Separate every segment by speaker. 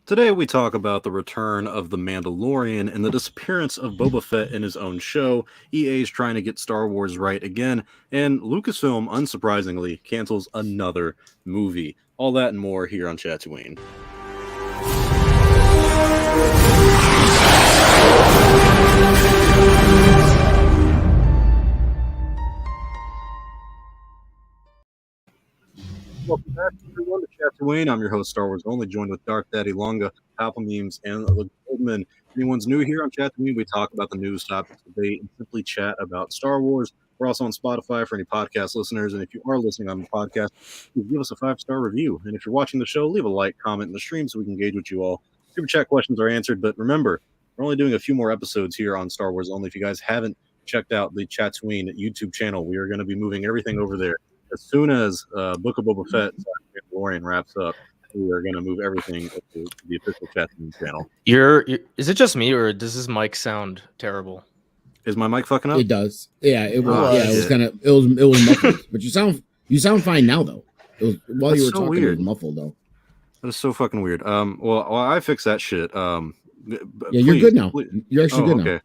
Speaker 1: Today we talk about the return of the Mandalorian and the disappearance of Boba Fett in his own show. EA's trying to get Star Wars right again, and Lucasfilm, unsurprisingly, cancels another movie. All that and more here on Chatooine. Welcome back, everyone, to Chatooine. I'm your host, Star Wars Only, joined with Dark Daddy Longa, Apple Memes, and Goldman. If anyone's new here on Chatooine, we talk about the news, topics, debate, and simply chat about Star Wars. We're also on Spotify for any podcast listeners, and if you are listening on the podcast, please give us a 5-star review. And if you're watching the show, leave a like, comment in the stream so we can engage with you all. Super chat questions are answered, but remember, we're only doing a few more episodes here on Star Wars Only. If you guys haven't checked out the Chatooine YouTube channel, we are going to be moving everything over there. As soon as Book of Boba Fett and Mandalorian wraps up, we are going to move everything to the official Chatooine channel.
Speaker 2: Is it just me, or does this mic sound terrible?
Speaker 1: Is my mic fucking up?
Speaker 3: It does. Yeah, it was. Yeah, it was kind of. It was muffled. But you sound fine now though. While you were talking, weird. It was muffled though.
Speaker 1: That is so fucking weird. Well, I fixed that shit.
Speaker 3: Yeah, you're good now. You're actually good now.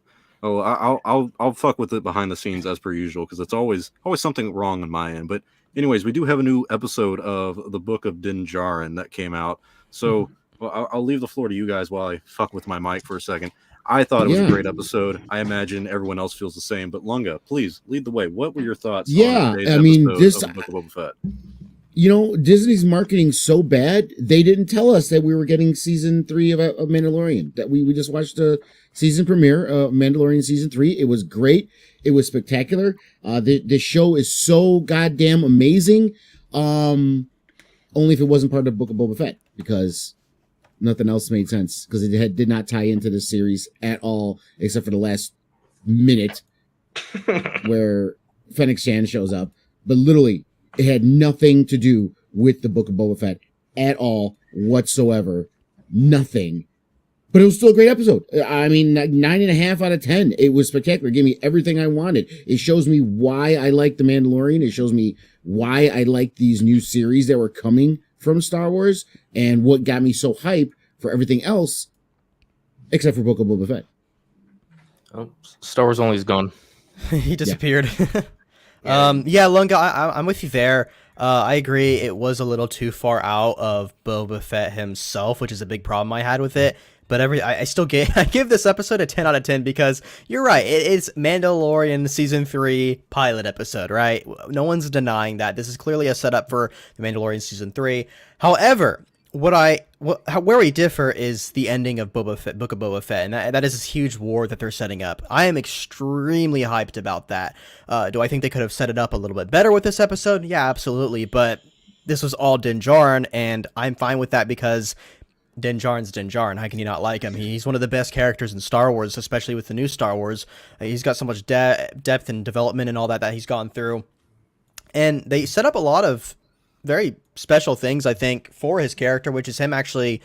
Speaker 1: Oh, I'll fuck with it behind the scenes as per usual because it's always something wrong on my end. But anyways, we do have a new episode of the Book of Din Djarin that came out. So I'll leave the floor to you guys while I fuck with my mic for a second. I thought it was a great episode. I imagine everyone else feels the same. But Lunga, please lead the way. What were your thoughts?
Speaker 3: Yeah,
Speaker 1: on
Speaker 3: I mean,
Speaker 1: this of the Book of Boba Fett?
Speaker 3: You know, Disney's marketing so bad, they didn't tell us that we were getting season 3 of Mandalorian. That we just watched the season premiere of Mandalorian season 3. It was great. It was spectacular. The show is so goddamn amazing. Only if it wasn't part of the Book of Boba Fett, because nothing else made sense, because it did not tie into the series at all, except for the last minute where Fennec Shand shows up. But literally, it had nothing to do with the Book of Boba Fett at all whatsoever. Nothing. But it was still a great episode. I mean, 9.5 out of 10. It was spectacular. It gave me everything I wanted. It shows me why I like The Mandalorian. It shows me why I like these new series that were coming from Star Wars, and what got me so hype for everything else, except for Book of Boba Fett.
Speaker 2: Oh, Star Wars Only's gone.
Speaker 4: He disappeared. Yeah, Lunga, I'm with you there. I agree. It was a little too far out of Boba Fett himself, which is a big problem I had with it. But I still give this episode a 10 out of 10 because you're right. It's Mandalorian season 3 pilot episode, right? No one's denying that. This is clearly a setup for the Mandalorian season 3. However, where we differ is the ending of Book of Boba Fett, and that is this huge war that they're setting up. I am extremely hyped about that. Do I think they could have set it up a little bit better with this episode? Yeah, absolutely. But this was all Din Djarin, and I'm fine with that because Din Djarin's Din Djarin. How can you not like him? He's one of the best characters in Star Wars, especially with the new Star Wars. He's got so much depth and development and all that he's gone through. And they set up a lot of very special things, I think, for his character, which is him actually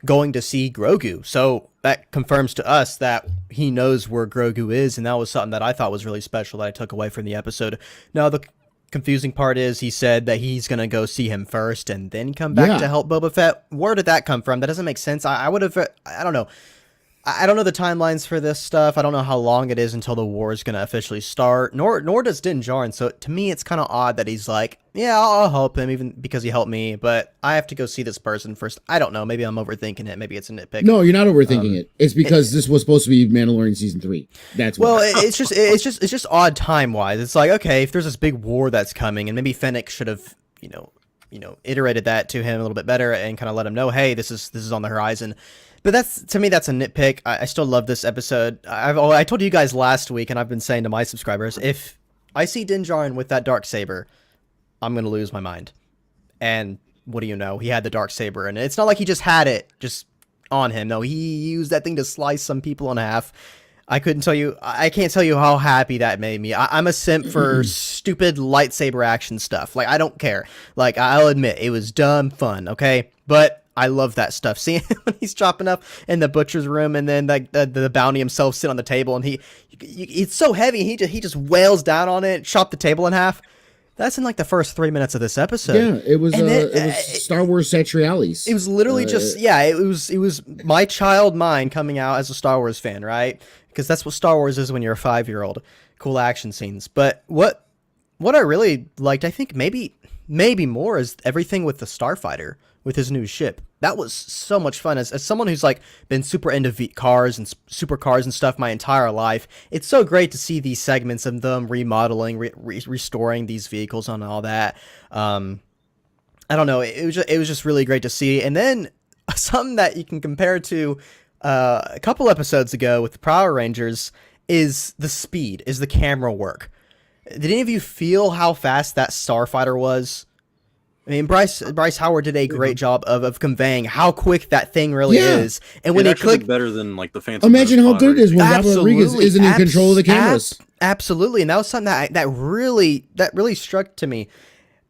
Speaker 4: going to see Grogu. So that confirms to us that he knows where Grogu is, and that was something that I thought was really special that I took away from the episode. Now, the confusing part is he said that he's going to go see him first and then come back to help Boba Fett. Where did that come from? That doesn't make sense. I would have, I don't know. I don't know the timelines for this stuff. I don't know how long it is until the war is going to officially start, nor does Din Djarin. So to me, it's kind of odd that he's like, yeah, I'll help him even because he helped me, but I have to go see this person first. I don't know. Maybe I'm overthinking it. Maybe it's a nitpick.
Speaker 3: No, you're not overthinking it. It's because this was supposed to be Mandalorian season 3. That's why.
Speaker 4: Well, it's just odd time wise. It's like, okay, if there's this big war that's coming, and maybe Fennec should have, iterated that to him a little bit better and kind of let him know, hey, this is on the horizon. But to me, that's a nitpick. I still love this episode. I told you guys last week, and I've been saying to my subscribers, if I see Din Djarin with that Darksaber, I'm going to lose my mind. And what do you know? He had the Darksaber, and it's not like he just had it just on him. No, he used that thing to slice some people in half. I can't tell you how happy that made me. I'm a simp for stupid lightsaber action stuff. Like, I don't care. Like, I'll admit, it was dumb fun, okay? But I love that stuff. Seeing when he's chopping up in the butcher's room, and then the bounty himself sit on the table, and it's so heavy. He just wails down on it, chop the table in half. That's in like the first 3 minutes of this episode.
Speaker 3: Yeah, it was
Speaker 4: And
Speaker 3: it was Star Wars Satrialis.
Speaker 4: It was literally just it was my child mind coming out as a Star Wars fan, right? Because that's what Star Wars is when you're a 5-year-old. Cool action scenes. But what I really liked, I think maybe more, is everything with the Starfighter, with his new ship. That was so much fun. As someone who's like been super into cars and supercars and stuff my entire life, it's so great to see these segments of them remodeling, restoring these vehicles and all that. I don't know. It was just really great to see. And then something that you can compare to a couple episodes ago with the Power Rangers is the camera work. Did any of you feel how fast that Starfighter was? I mean, Bryce Howard did a great job of conveying how quick that thing really is. And when
Speaker 1: it
Speaker 4: they
Speaker 1: actually
Speaker 4: click,
Speaker 1: better than like the Phantom.
Speaker 3: Imagine how good it is when Robert
Speaker 4: Absolutely.
Speaker 3: Rodriguez isn't in control of the cameras.
Speaker 4: Absolutely, and that was something that really struck to me.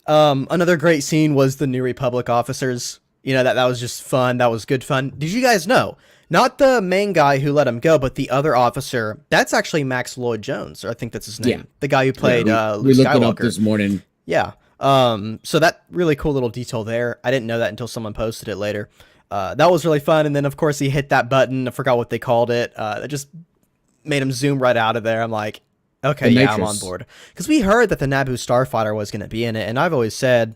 Speaker 4: Another great scene was the New Republic officers. You know, that was just fun. That was good fun. Did you guys know? Not the main guy who let him go, but the other officer. That's actually Max Lloyd Jones, or I think that's his name.
Speaker 3: Yeah.
Speaker 4: The guy who played Luke
Speaker 3: we looked
Speaker 4: Skywalker.
Speaker 3: it up this morning.
Speaker 4: Yeah. So that really cool little detail there. I didn't know that until someone posted it later. That was really fun. And then of course he hit that button. I forgot what they called it. That just made him zoom right out of there. I'm like, okay, yeah, I'm on board. Because we heard that the Naboo Starfighter was going to be in it. And I've always said,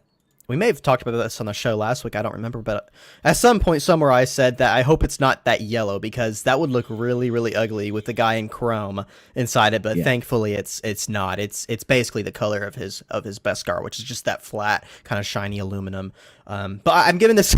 Speaker 4: we may have talked about this on the show last week. I don't remember. But at some point somewhere I said that I hope it's not that yellow, because that would look really, really ugly with the guy in chrome inside it. But thankfully it's not. It's basically the color of his Beskar, which is just that flat kind of shiny aluminum. But I'm giving this,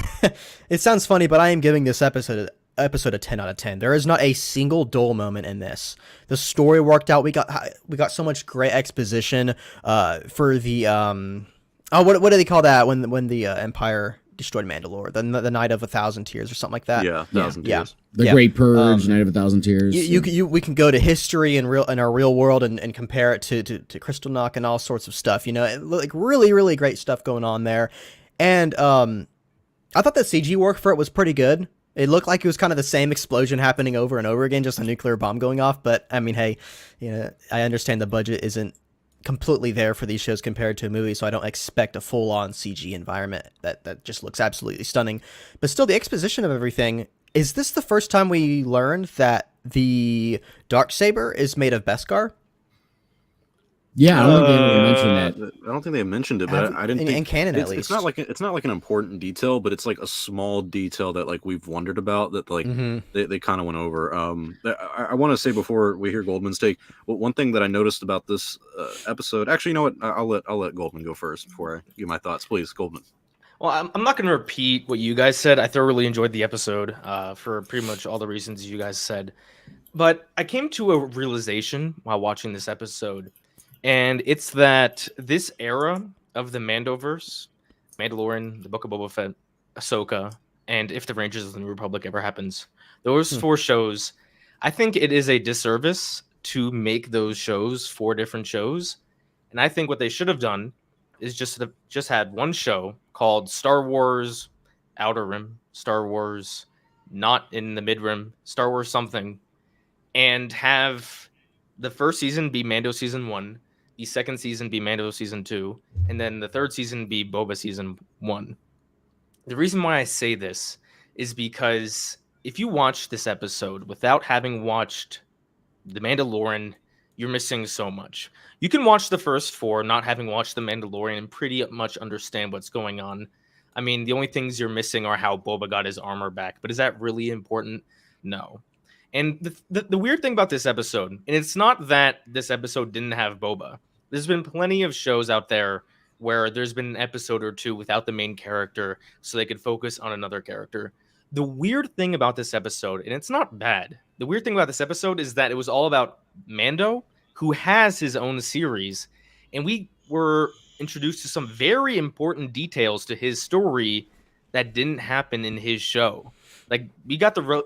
Speaker 4: it sounds funny, but I am giving this episode a 10 out of 10. There is not a single dull moment in this. The story worked out. We got so much great exposition for the what do they call that when the Empire destroyed Mandalore? The Night of 1,000 Tears or something like that.
Speaker 1: Yeah, 1,000 Tears.
Speaker 3: The Great Purge, Night of 1,000 Tears.
Speaker 4: We can go to history in our real world and compare it to Crystal Knock and all sorts of stuff. You know, like really, really great stuff going on there. And I thought the CG work for it was pretty good. It looked like it was kind of the same explosion happening over and over again, just a nuclear bomb going off. But I mean, hey, you know, I understand the budget isn't completely there for these shows compared to a movie, so I don't expect a full-on CG environment that just looks absolutely stunning. But still, the exposition of everything. Is this the first time we learned that the Darksaber is made of Beskar?
Speaker 3: Yeah, I don't think they ever mentioned that.
Speaker 1: I don't think they mentioned it, but I didn't think
Speaker 4: in canon at least.
Speaker 1: It's not like an important detail, but it's like a small detail that like we've wondered about that like they kind of went over. I want to say before we hear Goldman's take, one thing that I noticed about this episode. Actually, you know what? I'll let Goldman go first before I give my thoughts. Please, Goldman.
Speaker 2: Well, I'm not going to repeat what you guys said. I thoroughly enjoyed the episode for pretty much all the reasons you guys said. But I came to a realization while watching this episode, and it's that this era of the Mandoverse, Mandalorian, the Book of Boba Fett, Ahsoka, and if the Rangers of the New Republic ever happens, those 4 shows, I think it is a disservice to make those shows 4 different shows. And I think what they should have done is just had one show called Star Wars Outer Rim, Star Wars Not in the Mid Rim, Star Wars something, and have the first season be Mando season 1, the second season be Mando season 2, and then the third season be Boba season 1. The reason why I say this is because if you watch this episode without having watched The Mandalorian, you're missing so much. You can watch the first 4 not having watched The Mandalorian and pretty much understand what's going on. I mean, the only things you're missing are how Boba got his armor back, but is that really important? No. And the weird thing about this episode, and it's not that this episode didn't have Boba. There's been plenty of shows out there where there's been an episode or 2 without the main character so they could focus on another character. The weird thing about this episode, and it's not bad, the weird thing about this episode is that it was all about Mando, who has his own series, and we were introduced to some very important details to his story that didn't happen in his show. Like, we got the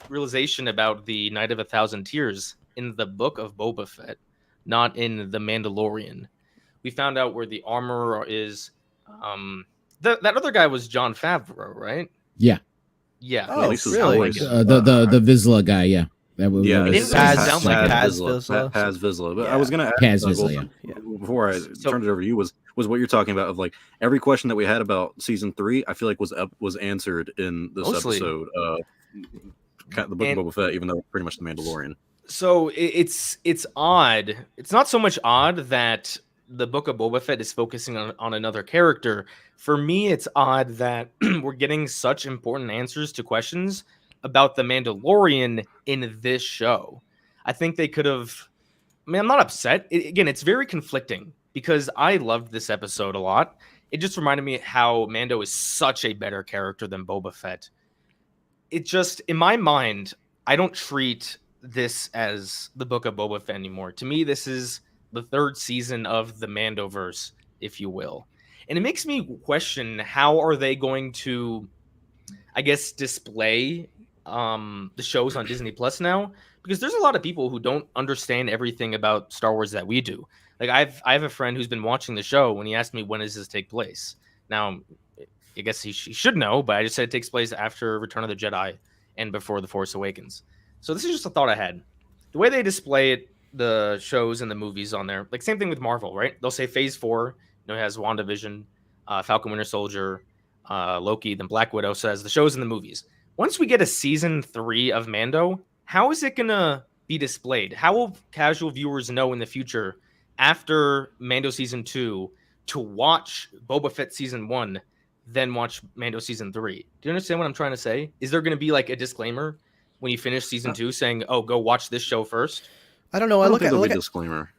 Speaker 2: realization about the Night of 1,000 Tears in the Book of Boba Fett, not in The Mandalorian. We found out where the armor is. That other guy was Jon Favreau, right?
Speaker 3: Yeah.
Speaker 2: Yeah.
Speaker 4: Oh,
Speaker 1: Lisa's
Speaker 4: really?
Speaker 1: voice.
Speaker 3: The Vizsla guy, yeah. That was
Speaker 1: Yeah,
Speaker 3: what
Speaker 2: It
Speaker 3: was
Speaker 2: didn't really
Speaker 4: Paz-
Speaker 2: sound like
Speaker 4: Paz
Speaker 2: it.
Speaker 4: Vizsla.
Speaker 1: Paz Vizsla. But I
Speaker 4: Yeah.
Speaker 1: was gonna ask
Speaker 3: Paz Vizsla,
Speaker 1: Golden,
Speaker 4: yeah.
Speaker 1: before I
Speaker 2: So
Speaker 1: turned it over to you was what you're talking about of like every question that we had about season 3. I feel like was answered in this
Speaker 2: mostly,
Speaker 1: episode. The Book of
Speaker 2: and
Speaker 1: Boba Fett, even though it's pretty much the Mandalorian.
Speaker 2: so it's odd. It's not so much odd that the Book of Boba Fett is focusing on another character. For me, it's odd that we're getting such important answers to questions about the Mandalorian in this show. I think they could have. I mean, I'm not upset. Again, it's very conflicting because I loved this episode a lot. It just reminded me how Mando is such a better character than Boba Fett. It just, in my mind, I don't treat this as the Book of Boba Fett anymore. To me, this is the third season of the Mandoverse, if you will. And it makes me question, how are they going to, I guess, display the shows on Disney Plus now? Because there's a lot of people who don't understand everything about Star Wars that we do. Like I have a friend who's been watching the show. When he asked me when does this take place, now I guess he should know, but I just said it takes place after Return of the Jedi and before The Force Awakens. So this is just a thought I had. The way they display it, the shows and the movies on there, like same thing with Marvel, right? They'll say Phase 4, it has WandaVision, Falcon Winter Soldier, Loki, then Black Widow. Says the shows and the movies. Once we get a season 3 of Mando, how is it gonna be displayed? How will casual viewers know in the future after Mando season 2 to watch Boba Fett season 1, then watch Mando season 3? Do you understand what I'm trying to say? Is there going to be like a disclaimer when you finish season 2 saying, "Oh, go watch this show first"?
Speaker 4: I don't know.
Speaker 1: I
Speaker 4: I
Speaker 1: don't
Speaker 4: look
Speaker 1: think
Speaker 4: at
Speaker 1: there'll
Speaker 4: look
Speaker 1: be a
Speaker 4: at
Speaker 1: disclaimer.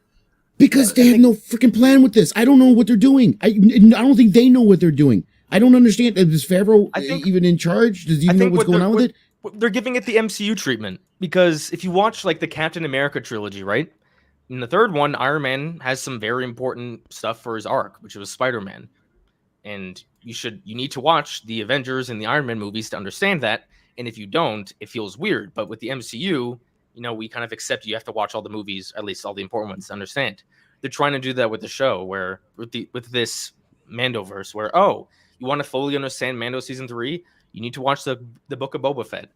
Speaker 3: Because
Speaker 4: I
Speaker 3: they have
Speaker 4: think-
Speaker 3: no freaking plan with this. I don't know what they're doing. I don't think they know what they're doing. I don't understand. Is Favreau
Speaker 2: I think-
Speaker 3: even in charge? Does he
Speaker 2: I
Speaker 3: know
Speaker 2: think
Speaker 3: what's
Speaker 2: what
Speaker 3: going
Speaker 2: they're-
Speaker 3: on with it?
Speaker 2: They're giving it the MCU treatment because if you watch like the Captain America trilogy, right? In the third one, Iron Man has some very important stuff for his arc, which was Spider-Man. And you need to watch the Avengers and the Iron Man movies to understand that. And if you don't, it feels weird. But with the MCU, we kind of accept you have to watch all the movies, at least all the important ones, to understand. They're trying to do that with the show, where with this Mandoverse, where you want to fully understand Mando season 3, you need to watch the Book of Boba Fett.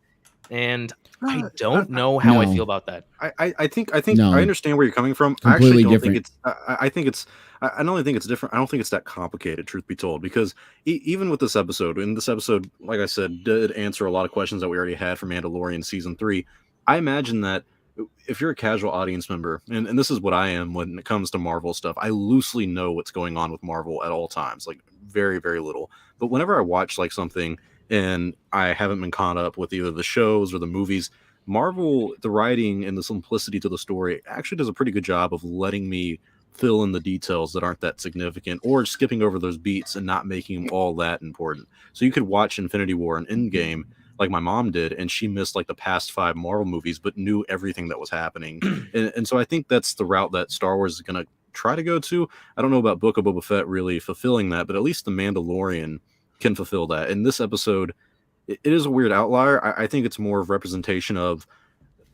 Speaker 2: And I don't know how I
Speaker 3: No.
Speaker 2: feel about that.
Speaker 1: I think
Speaker 3: No.
Speaker 1: I understand where you're coming from.
Speaker 3: Completely
Speaker 1: I actually don't
Speaker 3: different.
Speaker 1: think it's. I think it's. I don't think it's different. I don't think it's that complicated, truth be told, because even with this episode, like I said, did answer a lot of questions that we already had for Mandalorian season 3. I imagine that if you're a casual audience member, and this is what I am when it comes to Marvel stuff, I loosely know what's going on with Marvel at all times, like very, very little. But whenever I watch like something and I haven't been caught up with either the shows or the movies, Marvel, the writing and the simplicity to the story actually does a pretty good job of letting me fill in the details that aren't that significant or skipping over those beats and not making them all that important. So you could watch Infinity War and Endgame like my mom did, and she missed like the past 5 Marvel movies, but knew everything that was happening. And so I think that's the route that Star Wars is going to try to go to. I don't know about Book of Boba Fett really fulfilling that, but at least the Mandalorian can fulfill that. In this episode, it is a weird outlier. I think it's more of representation of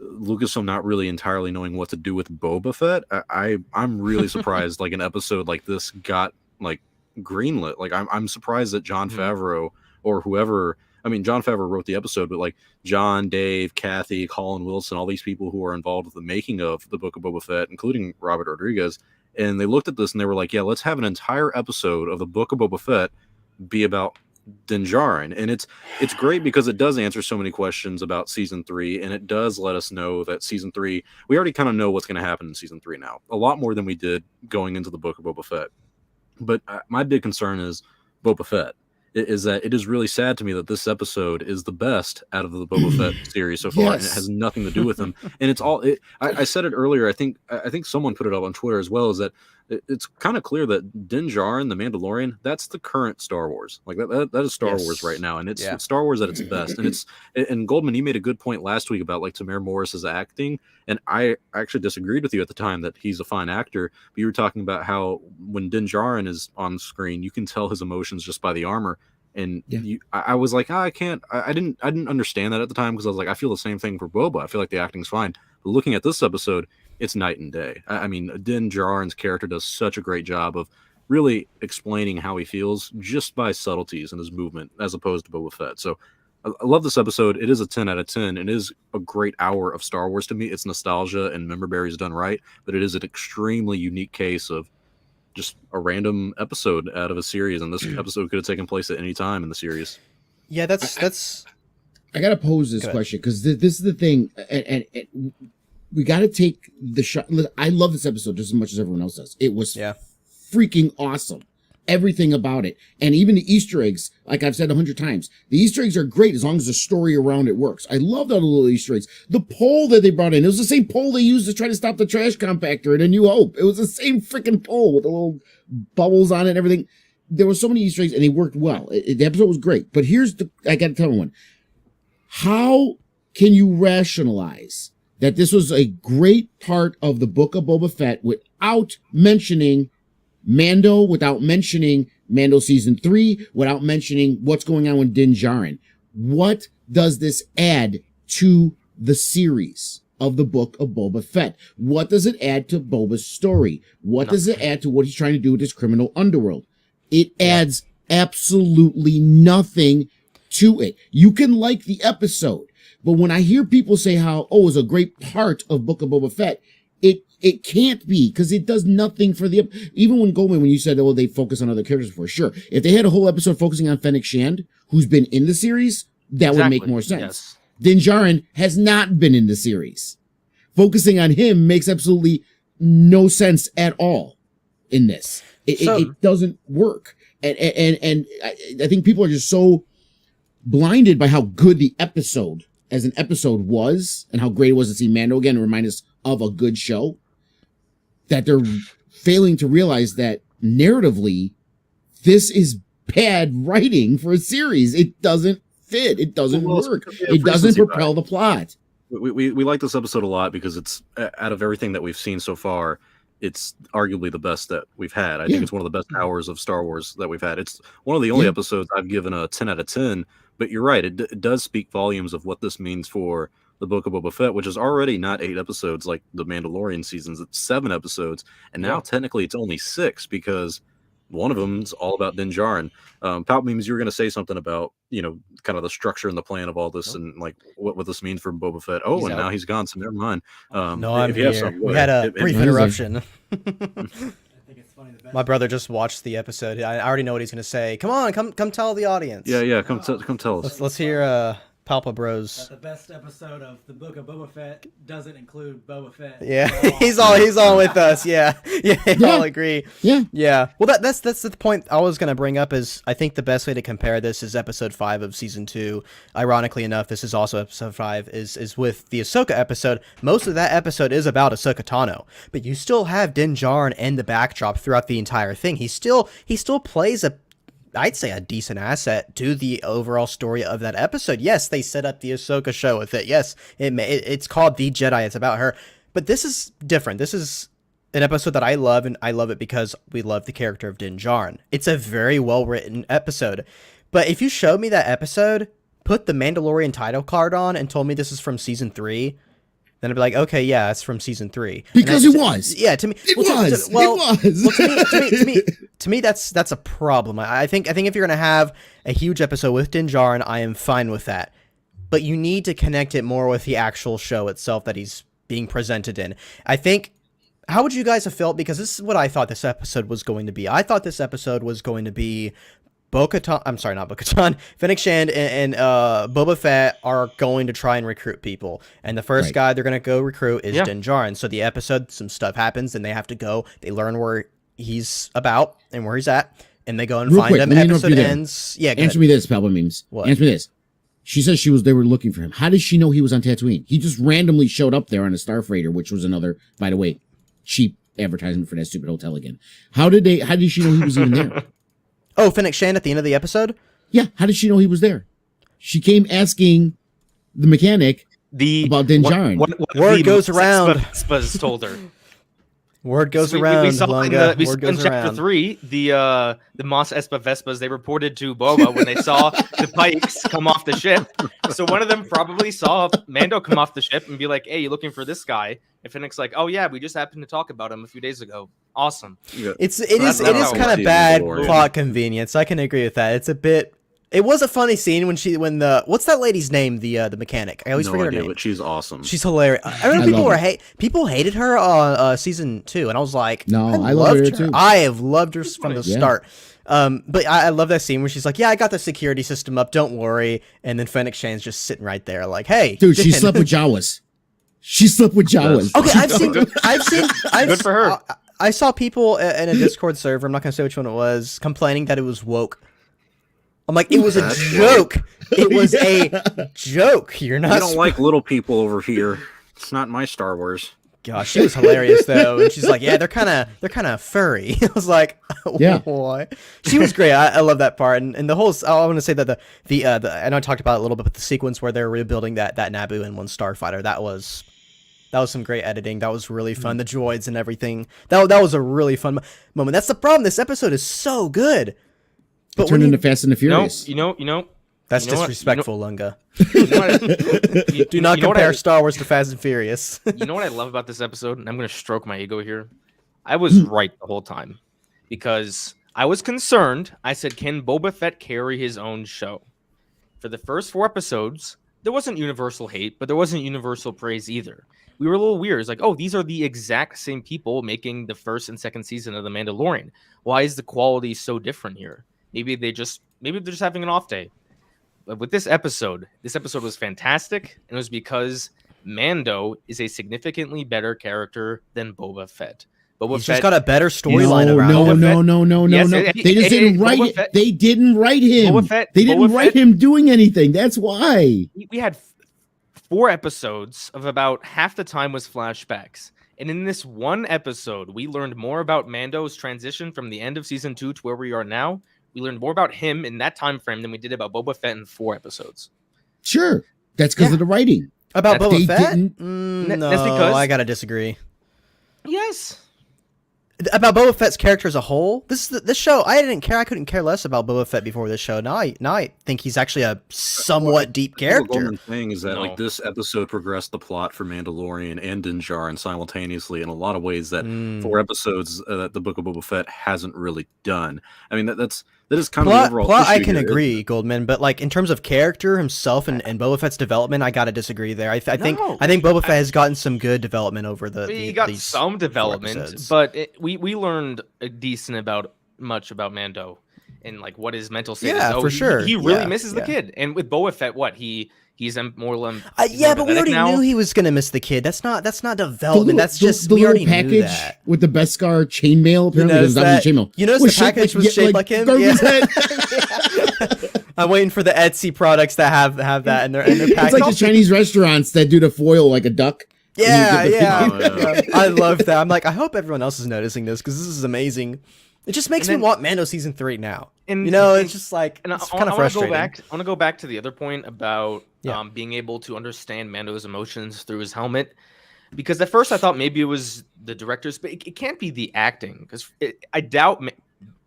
Speaker 1: Lucasfilm not really entirely knowing what to do with Boba Fett. I'm really surprised like an episode like this got like greenlit. Like I'm surprised that Jon Favreau or whoever. I mean, Jon Favreau wrote the episode, but like John, Dave, Kathy, Colin Wilson, all these people who are involved with the making of the Book of Boba Fett, including Robert Rodriguez, and they looked at this and they were like, "Yeah, let's have an entire episode of the Book of Boba Fett be about Din Djarin." And it's great because it does answer so many questions about season 3, and it does let us know that season 3, we already kind of know what's going to happen in season 3 now, a lot more than we did going into the Book of Boba Fett. But my big concern is Boba Fett. Is that it is really sad to me that this episode is the best out of the Boba Fett series so far, and it has nothing to do with him. And it's all. I said it earlier. I think someone put it up on Twitter as well. Is that it's kind of clear that Din Djarin, the Mandalorian, that's the current Star Wars. Like that is Star Wars right now, and it's Star Wars at its best. And Goldman, you made a good point last week about like Tamir Morris's acting, and I actually disagreed with you at the time that he's a fine actor. But you were talking about how when Din Djarin is on screen, you can tell his emotions just by the armor. And I was like, I can't. I didn't understand that at the time because I was like, I feel the same thing for Boba. I feel like the acting's fine. But looking at this episode, it's night and day. I mean, Din Djarin's character does such a great job of really explaining how he feels just by subtleties in his movement, as opposed to Boba Fett. So I love this episode. It is a 10 out of 10. It is a great hour of Star Wars to me. It's nostalgia and member berries done right, but it is an extremely unique case of just a random episode out of a series, and this episode could have taken place at any time in the series.
Speaker 4: Yeah, that's.
Speaker 3: I gotta pose this question because this is the thing, and we gotta take the shot. I love this episode just as much as everyone else does. It was freaking awesome. Everything about it. And even the Easter eggs, like I've said 100 times, the Easter eggs are great as long as the story around it works. I loved all the little Easter eggs. The pole that they brought in, it was the same pole they used to try to stop the trash compactor in A New Hope. It was the same freaking pole with the little bubbles on it and everything. There were so many Easter eggs and they worked well. The episode was great. But I gotta tell everyone, how can you rationalize that this was a great part of the Book of Boba Fett without mentioning Mando, without mentioning Mando season 3, without mentioning what's going on with Din Djarin? What does this add to the series of the Book of Boba Fett? What does it add to Boba's story? What does it add to what he's trying to do with this criminal underworld? It adds absolutely nothing to it. You can like the episode, but when I hear people say how, it was a great part of Book of Boba Fett, it can't be, because it does nothing for the... Even when Goldman, when you said, they focus on other characters before, sure. If they had a whole episode focusing on Fennec Shand, who's been in the series, that would make more sense.
Speaker 2: Yes.
Speaker 3: Din Djarin has not been in the series. Focusing on him makes absolutely no sense at all in this. It doesn't work. And I think people are just so blinded by how good the episode as an episode was and how great it was to see Mando again and remind us of a good show, that they're failing to realize that narratively, this is bad writing for a series. It doesn't fit. It doesn't work. It doesn't propel the plot.
Speaker 1: We like this episode a lot because it's, out of everything that we've seen so far, it's arguably the best that we've had. I think it's one of the best hours of Star Wars that we've had. It's one of the only episodes I've given a 10 out of 10, but you're right. It does speak volumes of what this means for the Book of Boba Fett, which is already not 8 episodes like the Mandalorian seasons. It's 7 episodes, and now technically it's only 6 because one of them's all about Din Djarin. Pal Memes, you were going to say something about, kind of the structure and the plan of all this and like what this means for Boba Fett. And now he's gone, so never mind.
Speaker 4: No, I'm here. We had a brief interruption. My brother just watched the episode. I already know what he's going to say. Come on, come tell the audience.
Speaker 1: Yeah, come tell us.
Speaker 4: Let's hear Palpa Bros.
Speaker 5: That the best episode of the Book of Boba Fett doesn't include Boba Fett.
Speaker 4: Yeah, he's on with us. Yeah, I'll agree. Yeah. Well, that's the point I was gonna bring up. Is I think the best way to compare this is episode 5 of season 2. Ironically enough, this is also episode 5. Is with the Ahsoka episode. Most of that episode is about Ahsoka Tano, but you still have Din Djarin and the backdrop throughout the entire thing. He still plays I'd say a decent asset to the overall story of that episode. Yes, they set up the Ahsoka show with it. Yes, it's called The Jedi. It's about her. But this is different. This is an episode that I love, and I love it because we love the character of Din Djarin. It's a very well-written episode. But if you showed me that episode, put the Mandalorian title card on, and told me this is from season 3, then I'd be like, okay, yeah, it's from season 3.
Speaker 3: Because it was.
Speaker 4: Yeah, to me.
Speaker 3: It was.
Speaker 4: To me, that's a problem. I think if you're going to have a huge episode with Din Djarin, I am fine with that. But you need to connect it more with the actual show itself that he's being presented in. I think, how would you guys have felt? Because this is what I thought this episode was going to be. I thought this episode was going to be Fennec Shand and Boba Fett are going to try and recruit people. And the first guy they're going to go recruit is Din Djarin. So the episode, some stuff happens, and they have to go. They learn where he's about and where he's at, and they go and find him. Episode ends. Yeah,
Speaker 3: answer me this, Palpa Memes.
Speaker 4: What?
Speaker 3: Answer me this. She says they were looking for him. How did she know he was on Tatooine? He just randomly showed up there on a Star Freighter, which was another, by the way, cheap advertisement for that stupid hotel again. How did she know he was even there?
Speaker 4: Oh, Fennec Shand at the end of the episode?
Speaker 3: Yeah, how did she know he was there? She came asking the mechanic about Din Djarin.
Speaker 4: Word goes around.
Speaker 2: Spaz told her.
Speaker 4: Word goes around.
Speaker 2: We saw in chapter 3, the Mos Espa Vespas, they reported to Boba when they saw the Pikes come off the ship. So one of them probably saw Mando come off the ship and be like, hey, you looking for this guy? And Fennec's like, oh yeah, we just happened to talk about him a few days ago. Awesome.
Speaker 4: It is kind of bad plot convenience. I can agree with that. It's a bit It was a funny scene when the what's that lady's name? The mechanic. I always
Speaker 1: No
Speaker 4: forget
Speaker 1: idea,
Speaker 4: her name.
Speaker 1: but she's awesome.
Speaker 4: She's hilarious. I remember people hated her on season 2, and I was like,
Speaker 3: No, I
Speaker 4: loved
Speaker 3: loved her too.
Speaker 4: I have loved her from the
Speaker 3: Yeah.
Speaker 4: start. But I love that scene where she's like, "Yeah, I got the security system up. Don't worry." And then Fennec Shan's just sitting right there, like, "Hey,
Speaker 3: Dude, she
Speaker 4: Jen."
Speaker 3: slept with Jawas. She slept with Jawas.
Speaker 4: Okay, I've seen.
Speaker 2: Good for her.
Speaker 4: I saw people in a Discord server. I'm not gonna say which one it was, complaining that it was woke. I'm like, it was a joke. It was a joke. You're not.
Speaker 1: I don't like little people over here. It's not my Star Wars.
Speaker 4: Gosh, she was hilarious though, and she's like, "Yeah, they're kind of furry." I was like,
Speaker 3: Yeah.
Speaker 4: "What?" She was great. I love that part, and the whole. I want to say that the I know I talked about it a little bit, but the sequence where they're rebuilding that Naboo in one starfighter, that was some great editing. That was really fun. The droids and everything. That was a really fun moment. That's the problem. This episode is so good,
Speaker 3: But turned into Fast and the Furious.
Speaker 2: You know.
Speaker 4: That's
Speaker 2: You know what?
Speaker 4: disrespectful, Lunga.
Speaker 2: You know what
Speaker 4: Do not
Speaker 2: you know what
Speaker 4: compare Star Wars to Fast and Furious.
Speaker 2: You know what I love about this episode? And I'm going to stroke my ego here. I was right the whole time because I was concerned. I said, can Boba Fett carry his own show? For the first 4 episodes, there wasn't universal hate, but there wasn't universal praise either. We were a little weird. It's like, oh, these are the exact same people making the first and second season of The Mandalorian. Why is the quality so different here? Maybe they're just having an off day. But with this episode was fantastic, and it was because Mando is a significantly better character than Boba Fett.
Speaker 4: He's just got a better storyline around him.
Speaker 3: No.
Speaker 2: Yes,
Speaker 3: They just didn't write it.
Speaker 2: Fett-
Speaker 3: They didn't write him. They didn't
Speaker 2: Boba
Speaker 3: write
Speaker 2: Fett-
Speaker 3: him doing anything. That's why.
Speaker 2: We had 4 episodes of about half the time was flashbacks. And in this one episode, we learned more about Mando's transition from the end of season 2 to where we are now. We learned more about him in that time frame than we did about Boba Fett in 4 episodes.
Speaker 3: Sure. That's because of the writing.
Speaker 4: About
Speaker 3: They
Speaker 4: Boba Fett?
Speaker 3: didn't-
Speaker 4: No,
Speaker 2: That's because-
Speaker 4: I gotta disagree.
Speaker 2: Yes.
Speaker 4: About Boba Fett's character as a whole, this show, I couldn't care less about Boba Fett before this show. Now I think he's actually a somewhat deep
Speaker 1: What
Speaker 4: character.
Speaker 1: Goldman's saying is that
Speaker 2: No.
Speaker 1: like this episode progressed the plot for Mandalorian and Din Djarin simultaneously in a lot of ways that 4 episodes that the Book of Boba Fett hasn't really done. I mean that is kind of the overall
Speaker 4: Plot, I
Speaker 1: issue
Speaker 4: can
Speaker 1: here.
Speaker 4: agree, Goldman, but like in terms of character himself and Boba Fett's development, I gotta disagree there. I think Boba Fett has gotten some good development over
Speaker 2: He got
Speaker 4: these
Speaker 2: some
Speaker 4: 4
Speaker 2: development,
Speaker 4: episodes.
Speaker 2: but we learned a decent much about Mando and like what his mental state is.
Speaker 4: Yeah,
Speaker 2: Oh,
Speaker 4: for sure.
Speaker 2: He really
Speaker 4: Yeah,
Speaker 2: misses the
Speaker 4: yeah.
Speaker 2: kid. And with Boba Fett, what he's more
Speaker 4: yeah, but we already
Speaker 2: now.
Speaker 4: knew he was gonna miss the kid. That's not development. That's just
Speaker 3: the
Speaker 4: we
Speaker 3: little
Speaker 4: already knew
Speaker 3: package
Speaker 4: that.
Speaker 3: with the Beskar chainmail. Apparently,
Speaker 4: noticed
Speaker 3: there's not
Speaker 4: that?
Speaker 3: chainmail.
Speaker 4: You noticed
Speaker 3: Was
Speaker 4: the package was shaped like him?
Speaker 3: Gargoyle's
Speaker 4: Yeah.
Speaker 3: head.
Speaker 4: I'm waiting for the Etsy products that have that in their
Speaker 3: It's
Speaker 4: package.
Speaker 3: like the Chinese restaurants that do the foil like a duck.
Speaker 4: Yeah,
Speaker 3: And you
Speaker 4: yeah.
Speaker 3: get the-
Speaker 4: I love that. I'm like, I hope everyone else is noticing this because this is amazing. It just makes me want Mando season 3 now.
Speaker 2: And
Speaker 4: It's just like
Speaker 2: And
Speaker 4: it's
Speaker 2: I
Speaker 4: kind of
Speaker 2: want to
Speaker 4: frustrating.
Speaker 2: I want to go back to the other point about
Speaker 4: Yeah.
Speaker 2: being able to understand Mando's emotions through his helmet. Because at first I thought maybe it was the directors, but it can't be the acting. Because I doubt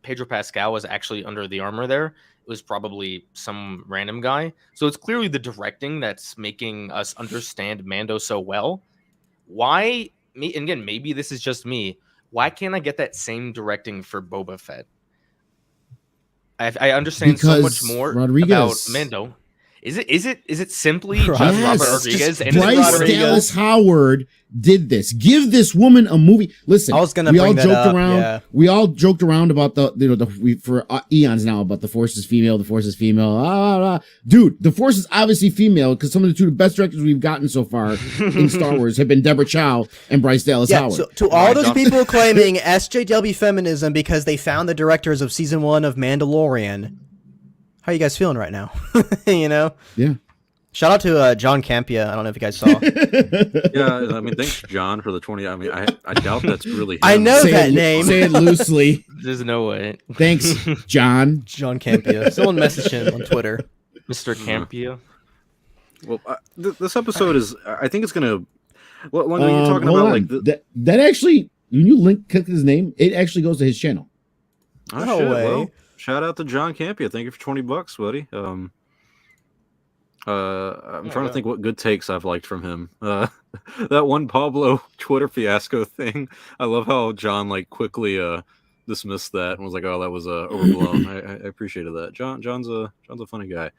Speaker 2: Pedro Pascal was actually under the armor there. It was probably some random guy. So it's clearly the directing that's making us understand Mando so well. Why? And again, maybe this is just me. Why can't I get that same directing for Boba Fett? I understand so much
Speaker 3: Because
Speaker 2: more
Speaker 3: Rodriguez.
Speaker 2: about Mando. Is it simply just
Speaker 4: Yes,
Speaker 2: Robert
Speaker 3: Yes,
Speaker 2: Rodriguez?
Speaker 3: just
Speaker 2: And is it
Speaker 3: Bryce
Speaker 2: Rodriguez?
Speaker 3: Dallas Howard did this. Give this woman a movie. Listen,
Speaker 4: I was gonna
Speaker 3: we
Speaker 4: bring
Speaker 3: all
Speaker 4: that
Speaker 3: joked
Speaker 4: up,
Speaker 3: around.
Speaker 4: yeah.
Speaker 3: We all joked around about for eons now about the Force is female. The Force is female. Dude, the Force is obviously female because some of the 2 best directors we've gotten so far in Star Wars have been Deborah Chow and Bryce Dallas
Speaker 4: Yeah,
Speaker 3: Howard.
Speaker 4: so to all those people claiming SJW feminism because they found the directors of season 1 of Mandalorian, how are you guys feeling right now?
Speaker 3: Yeah.
Speaker 4: Shout out to John Campia. I don't know if you guys saw.
Speaker 1: Yeah, I mean, thanks, John, for the 20. I mean, I doubt that's really him.
Speaker 4: I know
Speaker 3: Say
Speaker 4: that
Speaker 3: it,
Speaker 4: name.
Speaker 3: Say it loosely.
Speaker 2: There's no way.
Speaker 3: Thanks, John.
Speaker 4: John Campia. Someone messaged him on Twitter.
Speaker 2: Mr. Campia.
Speaker 1: Well, this episode is. I think it's gonna. Well, when you're talking
Speaker 3: hold
Speaker 1: about
Speaker 3: on.
Speaker 1: like
Speaker 3: that actually, when you click his name, it actually goes to his channel.
Speaker 1: Oh,
Speaker 4: No
Speaker 1: shit,
Speaker 4: way.
Speaker 1: Well, shout out to John Campia. Thank you for $20, buddy. I'm trying to think what good takes I've liked from him. That one Pablo Twitter fiasco thing. I love how John like quickly dismissed that and was like, "Oh, that was overblown." I appreciated that. John's a funny guy.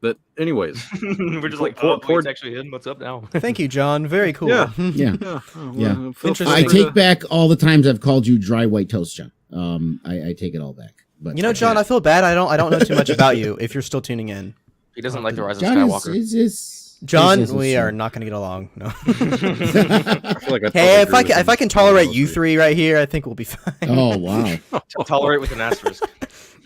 Speaker 1: But anyways,
Speaker 2: We're just like,
Speaker 1: poor-
Speaker 2: oh, it's actually him. What's up now?
Speaker 4: Thank you, John. Very cool.
Speaker 1: Yeah.
Speaker 3: Yeah.
Speaker 1: yeah,
Speaker 3: Yeah.
Speaker 1: feel
Speaker 4: Interesting.
Speaker 3: I
Speaker 1: free
Speaker 3: take
Speaker 1: to-
Speaker 3: back all the times I've called you dry white toast, John. I take it all back. But
Speaker 4: You know, John, I feel bad. I don't know too much about you. If you're still tuning in,
Speaker 2: He doesn't like the Rise of
Speaker 3: John
Speaker 2: Skywalker.
Speaker 4: John,
Speaker 3: is
Speaker 4: we are
Speaker 3: true.
Speaker 4: not gonna get along. No.
Speaker 1: I feel like
Speaker 4: Hey,
Speaker 1: probably agree with
Speaker 4: if I
Speaker 1: him
Speaker 4: can tolerate
Speaker 1: mostly.
Speaker 4: you three right here, I think we'll be fine.
Speaker 3: Oh wow.
Speaker 2: Tolerate with an asterisk.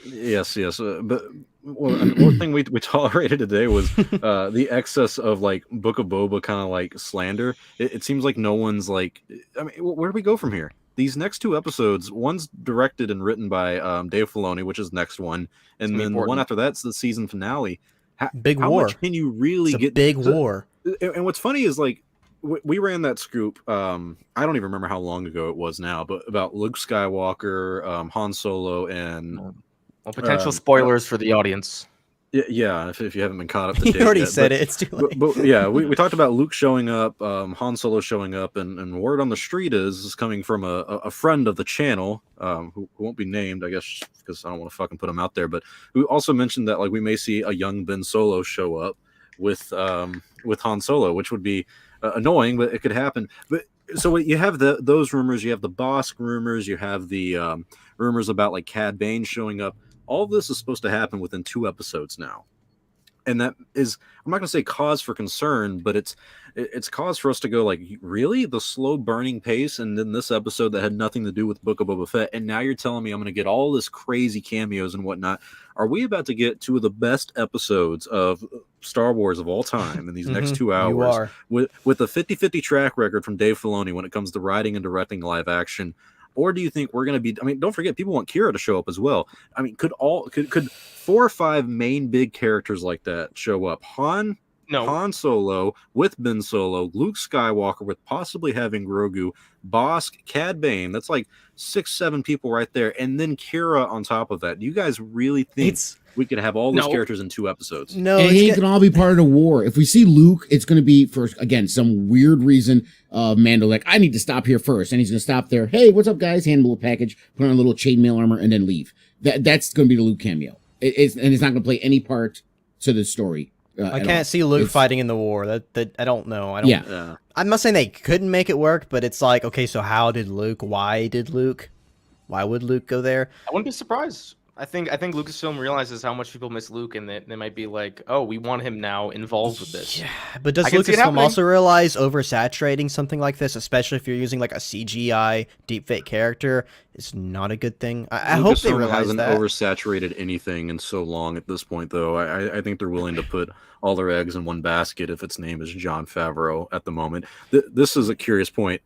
Speaker 1: Yes. But one thing we tolerated today was the excess of like Book of Boba kind of like slander. It seems like no one's like. I mean, where do we go from here? These next two episodes, one's directed and written by Dave Filoni, which is next one, and then the one after that's the season finale.
Speaker 4: Big
Speaker 1: How
Speaker 4: war.
Speaker 1: much can you really
Speaker 4: It's a
Speaker 1: get?
Speaker 4: big war.
Speaker 1: And what's funny is like we ran that scoop. I don't even remember how long ago it was now, but about Luke Skywalker, Han Solo, and
Speaker 2: Well, potential spoilers for the audience.
Speaker 1: yeah, if you haven't been caught up to date,
Speaker 4: You already
Speaker 1: yet.
Speaker 4: said
Speaker 1: But-
Speaker 4: it. It's too late.
Speaker 1: But yeah, we talked about Luke showing up, Han Solo showing up, and word on the street is coming from a friend of the channel, who won't be named, I guess, because I don't want to fucking put him out there, but who also mentioned that like we may see a young Ben Solo show up with Han Solo, which would be annoying, but it could happen. But so you have those rumors, you have the Bosk rumors, you have the rumors about like Cad Bane showing up. All of this is supposed to happen within 2 episodes now. And that is, I'm not going to say cause for concern, but it's cause for us to go like, really? The slow burning pace, and then this episode that had nothing to do with Book of Boba Fett, and now you're telling me I'm going to get all this crazy cameos and whatnot. Are we about to get 2 of the best episodes of Star Wars of all time in these next 2 hours?
Speaker 4: You are.
Speaker 1: With a 50-50 track record from Dave Filoni when it comes to writing and directing live action? Or do you think we're going to be? I mean, don't forget, people want Kira to show up as well. I mean, could 4 or 5 main big characters like that show up? Han Solo with Ben Solo, Luke Skywalker with possibly having Grogu, Bosk, Cad Bane. That's like 6-7 people right there, and then Kira on top of that. Do you guys really think we could have all those characters in 2 episodes?
Speaker 4: No,
Speaker 3: And it can all be part of the war. If we see Luke, it's going to be for, again, some weird reason. Mando, like, I need to stop here first. And he's going to stop there. Hey, what's up, guys? Handle a package, put on a little chainmail armor, and then leave. That's going to be the Luke cameo. It's not going to play any part to the story.
Speaker 4: I can't see Luke fighting in the war. That I don't know. I don't.
Speaker 3: Yeah.
Speaker 4: I'm not saying they couldn't make it work, but it's like, okay, so how did Luke? Why did Luke? Why would Luke go there?
Speaker 2: I wouldn't be surprised. I think Lucasfilm realizes how much people miss Luke, and they might be like, "Oh, we want him now involved with this."
Speaker 4: Yeah, but does
Speaker 2: I can see it
Speaker 4: Lucasfilm
Speaker 2: happening.
Speaker 4: also realize oversaturating something like this, especially if you're using like a CGI deepfake character, is not a good thing? I hope they
Speaker 1: Lucasfilm
Speaker 4: realize
Speaker 1: hasn't
Speaker 4: that.
Speaker 1: oversaturated anything in so long at this point, though. I think they're willing to put all their eggs in one basket if its name is Jon Favreau at the moment. This is a curious point.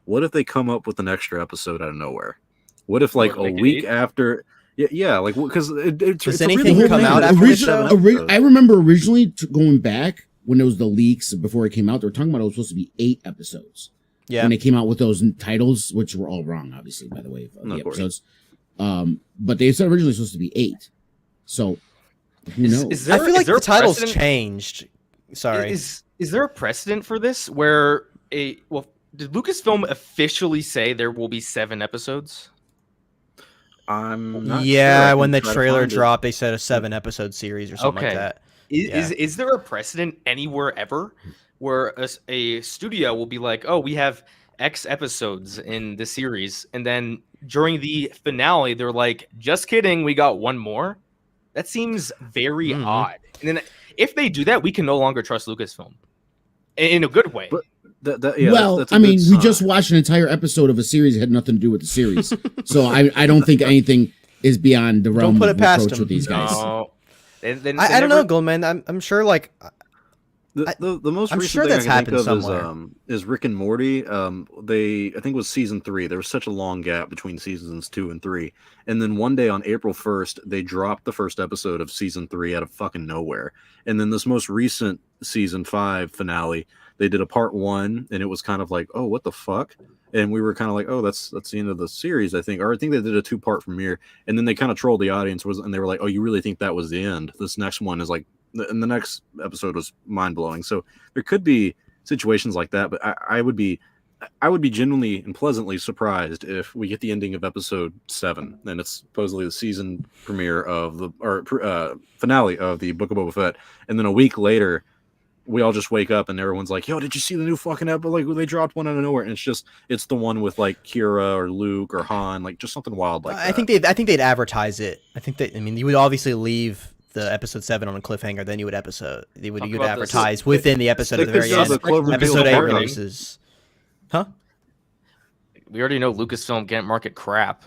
Speaker 1: What if they come up with an extra episode out of nowhere? What if like a week after? Yeah, like because
Speaker 4: Does
Speaker 1: it's a
Speaker 4: anything
Speaker 1: really
Speaker 4: come
Speaker 1: weird
Speaker 4: out
Speaker 1: thing.
Speaker 4: after the show?
Speaker 3: I remember originally going back when there was the leaks before it came out. They were talking about it was supposed to be 8 episodes.
Speaker 4: Yeah.
Speaker 3: When they came out with those titles, which were all wrong, obviously, by the way, of the
Speaker 1: Of course.
Speaker 3: episodes. But they said originally it was supposed to be 8. So who knows?
Speaker 4: I feel like
Speaker 2: there
Speaker 4: the
Speaker 2: a
Speaker 4: titles
Speaker 2: precedent-
Speaker 4: changed. Sorry.
Speaker 2: Is there a precedent for this where did Lucasfilm officially say there will be 7 episodes?
Speaker 1: I'm not
Speaker 4: Yeah,
Speaker 1: sure. I
Speaker 4: when the
Speaker 1: can try to
Speaker 4: trailer
Speaker 1: find it.
Speaker 4: dropped, they said a 7-episode series or something like
Speaker 2: Okay.
Speaker 4: that.
Speaker 2: Is there a precedent anywhere ever where a studio will be like, "Oh, we have X episodes in the series," and then during the finale, they're like, "Just kidding, we got 1 more." That seems very
Speaker 4: Mhm.
Speaker 2: odd. And then if they do that, we can no longer trust Lucasfilm in a good way.
Speaker 1: But that's a
Speaker 3: I mean,
Speaker 1: good
Speaker 3: we
Speaker 1: sign.
Speaker 3: just watched an entire episode of a series that had nothing to do with the series. So I don't think anything is beyond the realm
Speaker 4: put
Speaker 3: of
Speaker 4: it past
Speaker 3: approach
Speaker 4: them.
Speaker 3: with these guys.
Speaker 2: No. Then
Speaker 4: I don't know, Goldman. I'm sure like
Speaker 1: The most
Speaker 4: I'm
Speaker 1: recent
Speaker 4: sure
Speaker 1: thing
Speaker 4: that's
Speaker 1: I can think
Speaker 4: happened
Speaker 1: of
Speaker 4: somewhere.
Speaker 1: is Rick and Morty. I think it was season 3. There was such a long gap between seasons 2 and 3, and then one day on April 1st, they dropped the first episode of season 3 out of fucking nowhere. And then this most recent season 5 finale, they did a part 1, and it was kind of like, oh, what the fuck? And we were kind of like, oh, that's the end of the series, I think. Or I think they did a 2-part premiere, and then they kind of trolled the audience, and they were like, oh, you really think that was the end? This next one is like. And the next episode was mind blowing. So there could be situations like that, but I would be I would be genuinely and pleasantly surprised if we get the ending of episode 7, and it's supposedly the season premiere of finale of the Book of Boba Fett, and then a week later, we all just wake up and everyone's like, "Yo, did you see the new fucking episode? Like, they dropped one out of nowhere," and it's the one with like Kira or Luke or Han, like just something wild like that.
Speaker 4: I think they'd advertise it. I mean, you would obviously leave the episode 7 on a cliffhanger, then you would advertise within the episode at the very end. Episode 8 releases. Huh?
Speaker 2: We already know Lucasfilm can't market crap,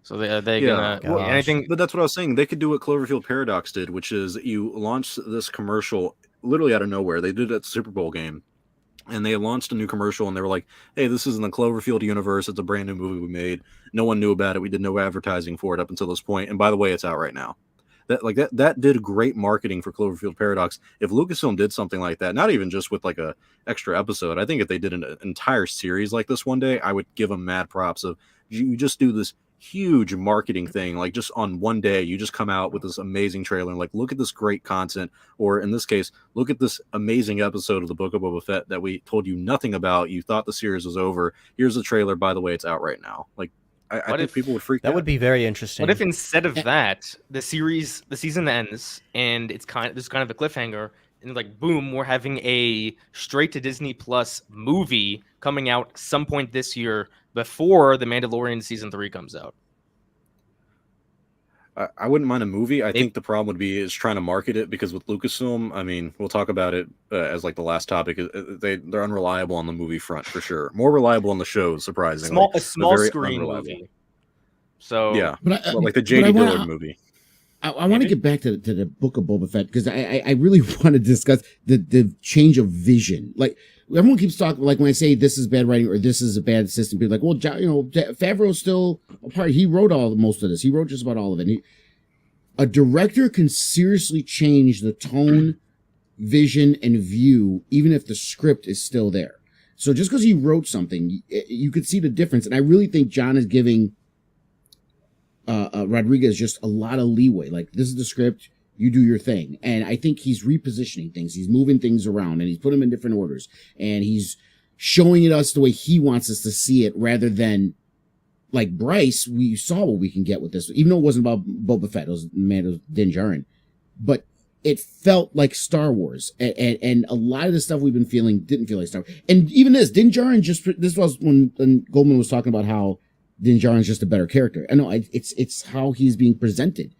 Speaker 2: so they gonna anything.
Speaker 1: But that's what I was saying. They could do what Cloverfield Paradox did, which is you launch this commercial literally out of nowhere. They did it at the Super Bowl game, and they launched a new commercial, and they were like, "Hey, this is in the Cloverfield universe. It's a brand new movie we made. No one knew about it. We did no advertising for it up until this point. And by the way, it's out right now." That did great marketing for Cloverfield Paradox. If Lucasfilm did something like that, not even just with like a extra episode, I think if they did an entire series like this one day, I would give them mad props. Of you just do this huge marketing thing, like just on one day, you just come out with this amazing trailer and like, look at this great content, or in this case, look at this amazing episode of the Book of Boba Fett that we told you nothing about. You thought the series was over. Here's the trailer. By the way, it's out right now. Like, I think people would freak out.
Speaker 4: That would be very interesting.
Speaker 2: What if instead of that, the season ends and there's kind of a cliffhanger, and like boom, we're having a straight to Disney Plus movie coming out some point this year before the Mandalorian season 3 comes out.
Speaker 1: I wouldn't mind a movie. I think the problem would be is trying to market it, because with Lucasfilm, I mean, we'll talk about it as like the last topic. They're unreliable on the movie front for sure. More reliable on the shows, surprisingly.
Speaker 2: A small screen movie. So
Speaker 1: yeah, like the J.D. Dillard movie.
Speaker 3: I want to get back to the Book of Boba Fett, because I really want to discuss the change of vision. Like, everyone keeps talking, like when I say this is bad writing or this is a bad system, people are like, well, Favreau's still a part. He wrote most of this. He wrote just about all of it. A director can seriously change the tone, vision, and view, even if the script is still there. So just because he wrote something, you could see the difference. And I really think John is giving Rodriguez just a lot of leeway. Like, this is the script, you do your thing. And I think he's repositioning things. He's moving things around, and he's putting them in different orders, and he's showing it us the way he wants us to see it, rather than like Bryce. We saw what we can get with this, even though it wasn't about Boba Fett. It was Din Djarin, but it felt like Star Wars, and a lot of the stuff we've been feeling didn't feel like Star Wars. And even Din Djarin, this was when Goldman was talking about how Din Djarin's just a better character. I know it's how he's being presented.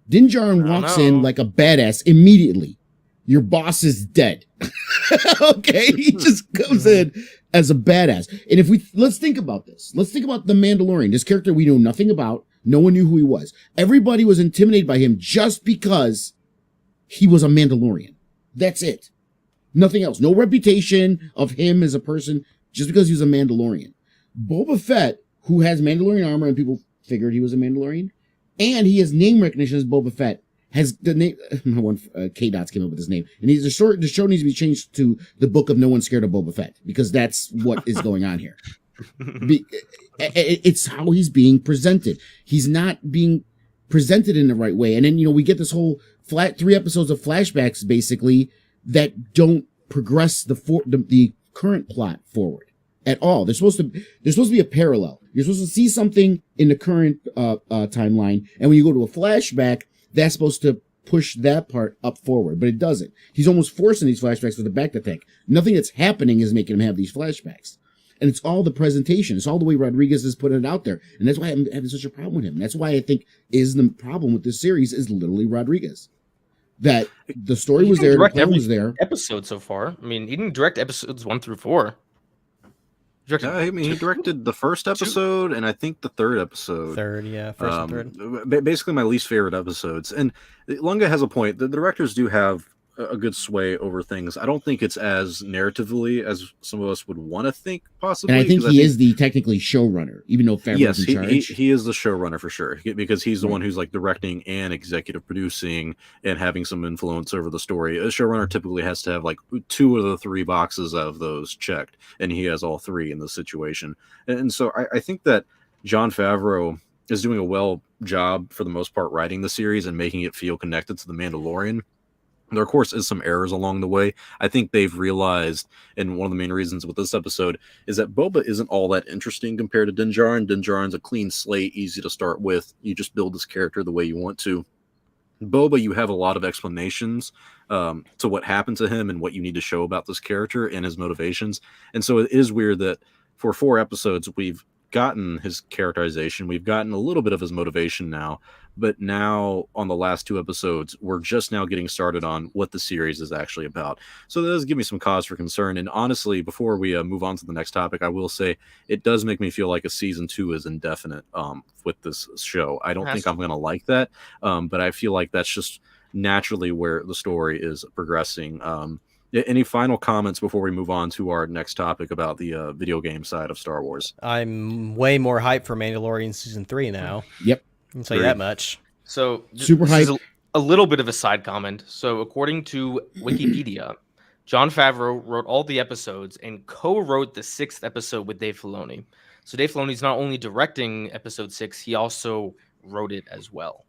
Speaker 3: Din Djarin walks in like a badass immediately. Your boss is dead. Okay, he just comes in as a badass. And let's think about this. Let's think about the Mandalorian, this character we know nothing about. No one knew who he was. Everybody was intimidated by him just because he was a Mandalorian. That's it. Nothing else. No reputation of him as a person, just because he was a Mandalorian. Boba Fett, who has Mandalorian armor, and people figured he was a Mandalorian, and he has name recognition as Boba Fett, has the name. K-Dots came up with his name, and the show needs to be changed to the Book of No One's Scared of Boba Fett, because that's what is going on here. It's how he's being presented. He's not being presented in the right way, and then we get this whole 3 episodes of flashbacks basically that don't progress the current plot forward at all. There's supposed to be a parallel. You're supposed to see something in the current timeline, and when you go to a flashback, that's supposed to push that part up forward, but it doesn't. He's almost forcing these flashbacks with the back to think. Nothing that's happening is making him have these flashbacks. And it's all the presentation. It's all the way Rodriguez is putting it out there. And that's why I'm having such a problem with him. That's why I think the problem with this series is literally Rodriguez. That the story was there, the plan was there.
Speaker 2: Episode so far. I mean, he didn't direct episodes 1 through 4.
Speaker 1: I mean, he directed the first episode and I think the third episode.
Speaker 4: First and third.
Speaker 1: Basically, my least favorite episodes. And Lunga has a point. The directors do have a good sway over things. I don't think it's as narratively as some of us would want to think, possibly.
Speaker 3: And I think he is the technically showrunner, even though Favreau's in charge.
Speaker 1: He is the showrunner for sure, because he's the one who's like directing and executive producing and having some influence over the story. A showrunner typically has to have like 2 of the 3 boxes of those checked, and he has all 3 in this situation. And so I think that Jon Favreau is doing a well job for the most part writing the series and making it feel connected to the Mandalorian. There, of course, is some errors along the way. I think they've realized, and one of the main reasons with this episode is that Boba isn't all that interesting compared to Din Djarin. Din Djarin's a clean slate, easy to start with. You just build this character the way you want to. Boba, you have a lot of explanations to what happened to him and what you need to show about this character and his motivations. And so it is weird that for 4 episodes, we've gotten his characterization. We've gotten a little bit of his motivation now. But now on the last 2 episodes, we're just now getting started on what the series is actually about. So that does give me some cause for concern. And honestly, before we move on to the next topic, I will say it does make me feel like a season 2 is indefinite with this show. I don't think I'm going to like that. But I feel like that's just naturally where the story is progressing. Any final comments before we move on to our next topic about the video game side of Star Wars?
Speaker 4: I'm way more hyped for Mandalorian season 3 now.
Speaker 3: Yep.
Speaker 4: I can tell you that much.
Speaker 2: So
Speaker 3: Super
Speaker 2: this is
Speaker 3: hype.
Speaker 2: a little bit of a side comment. So according to Wikipedia, Jon Favreau wrote all the episodes and co-wrote the 6th episode with Dave Filoni. So Dave Filoni's not only directing episode 6, he also wrote it as well.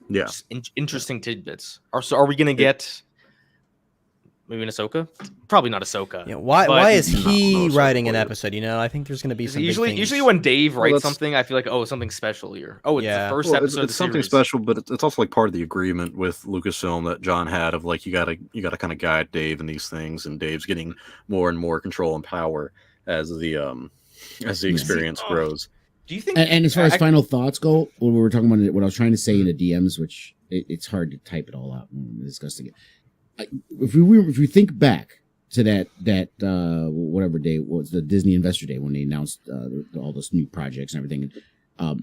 Speaker 1: Yeah.
Speaker 2: Just interesting tidbits. Are we going to get maybe an Ahsoka? Probably not Ahsoka.
Speaker 4: Yeah, why
Speaker 2: but
Speaker 4: is he
Speaker 1: no,
Speaker 4: writing an
Speaker 1: spoiler.
Speaker 4: episode? You know, I think there's going to be some big
Speaker 2: usually
Speaker 4: things.
Speaker 2: when Dave writes
Speaker 1: that's-
Speaker 2: something, I feel like, oh, something special here. Oh, it's
Speaker 4: Yeah.
Speaker 2: the first
Speaker 1: Well,
Speaker 2: episode.
Speaker 1: it's
Speaker 2: of the
Speaker 1: something
Speaker 2: series.
Speaker 1: special, but it's also like part of the agreement with Lucasfilm that John had of like you gotta kind of guide Dave in these things, and Dave's getting more and more control and power as the experience grows.
Speaker 2: Do you think?
Speaker 3: And as far as
Speaker 2: I-
Speaker 3: final thoughts go, what we were talking about, what I was trying to say in the DMs, which it's hard to type it all out when we're discussing it. If we think back to that whatever day was the Disney Investor Day when they announced all those new projects and everything.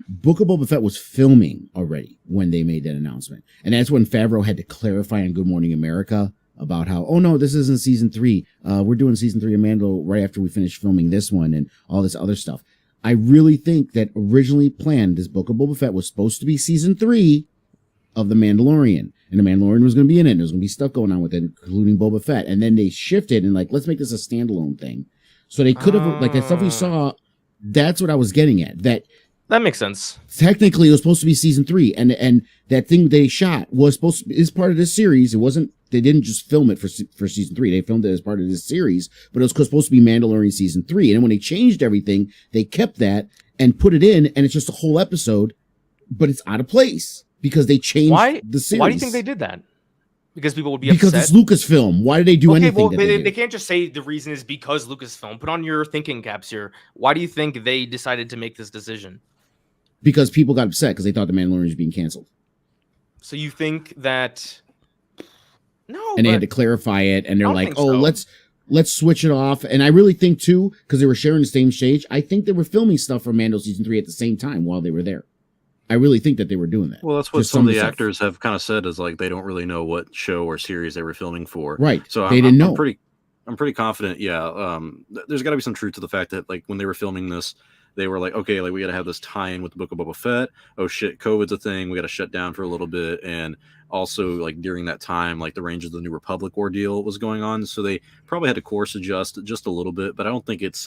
Speaker 3: Book of Boba Fett was filming already when they made that announcement, and that's when Favreau had to clarify on Good Morning America about how, oh no, this isn't season 3. We're doing season 3 of Mando right after we finish filming this one and all this other stuff. I really think that originally planned this Book of Boba Fett was supposed to be season 3 of The Mandalorian. And The Mandalorian was going to be in it. There's going to be stuff going on with it, including Boba Fett. And then they shifted and like, let's make this a standalone thing. So they could have, like that stuff we saw, that's what I was getting at. That
Speaker 2: makes sense.
Speaker 3: technically it was supposed to be season 3. And that thing they shot was supposed to is part of this series. It wasn't, they didn't just film it for season 3. They filmed it as part of this series, but it was supposed to be Mandalorian season 3. And when they changed everything, they kept that and put it in, and it's just a whole episode, but it's out of place because they changed the series.
Speaker 2: Why do you think they did that? Because people would be
Speaker 3: Because
Speaker 2: upset.
Speaker 3: it's Lucasfilm. Why did they do anything?
Speaker 2: Well,
Speaker 3: that
Speaker 2: they
Speaker 3: did?
Speaker 2: can't just say the reason is because Lucasfilm. Put on your thinking caps here. Why do you think they decided to make this decision?
Speaker 3: Because people got upset because they thought the Mandalorian was being canceled,
Speaker 2: So you think that? No,
Speaker 3: and they had to clarify it. And they're
Speaker 2: I don't
Speaker 3: like,
Speaker 2: think
Speaker 3: "Oh,
Speaker 2: so.
Speaker 3: let's switch it off." And I really think too, because they were sharing the same stage, I think they were filming stuff for Mando season 3 at the same time while they were there. I really think that they were doing that.
Speaker 1: Well, that's what
Speaker 3: Just
Speaker 1: some of the
Speaker 3: stuff.
Speaker 1: actors have kind of said is like they don't really know what show or series they were filming for.
Speaker 3: Right.
Speaker 1: So
Speaker 3: They didn't know.
Speaker 1: I'm pretty confident. Yeah. There's got to be some truth to the fact that like when they were filming this, they were like, okay, like we got to have this tie-in with the Book of Boba Fett. Oh shit, COVID's a thing. We got to shut down for a little bit. And also like during that time, like the Rangers of the New Republic ordeal was going on. So they probably had to course adjust just a little bit, but I don't think it's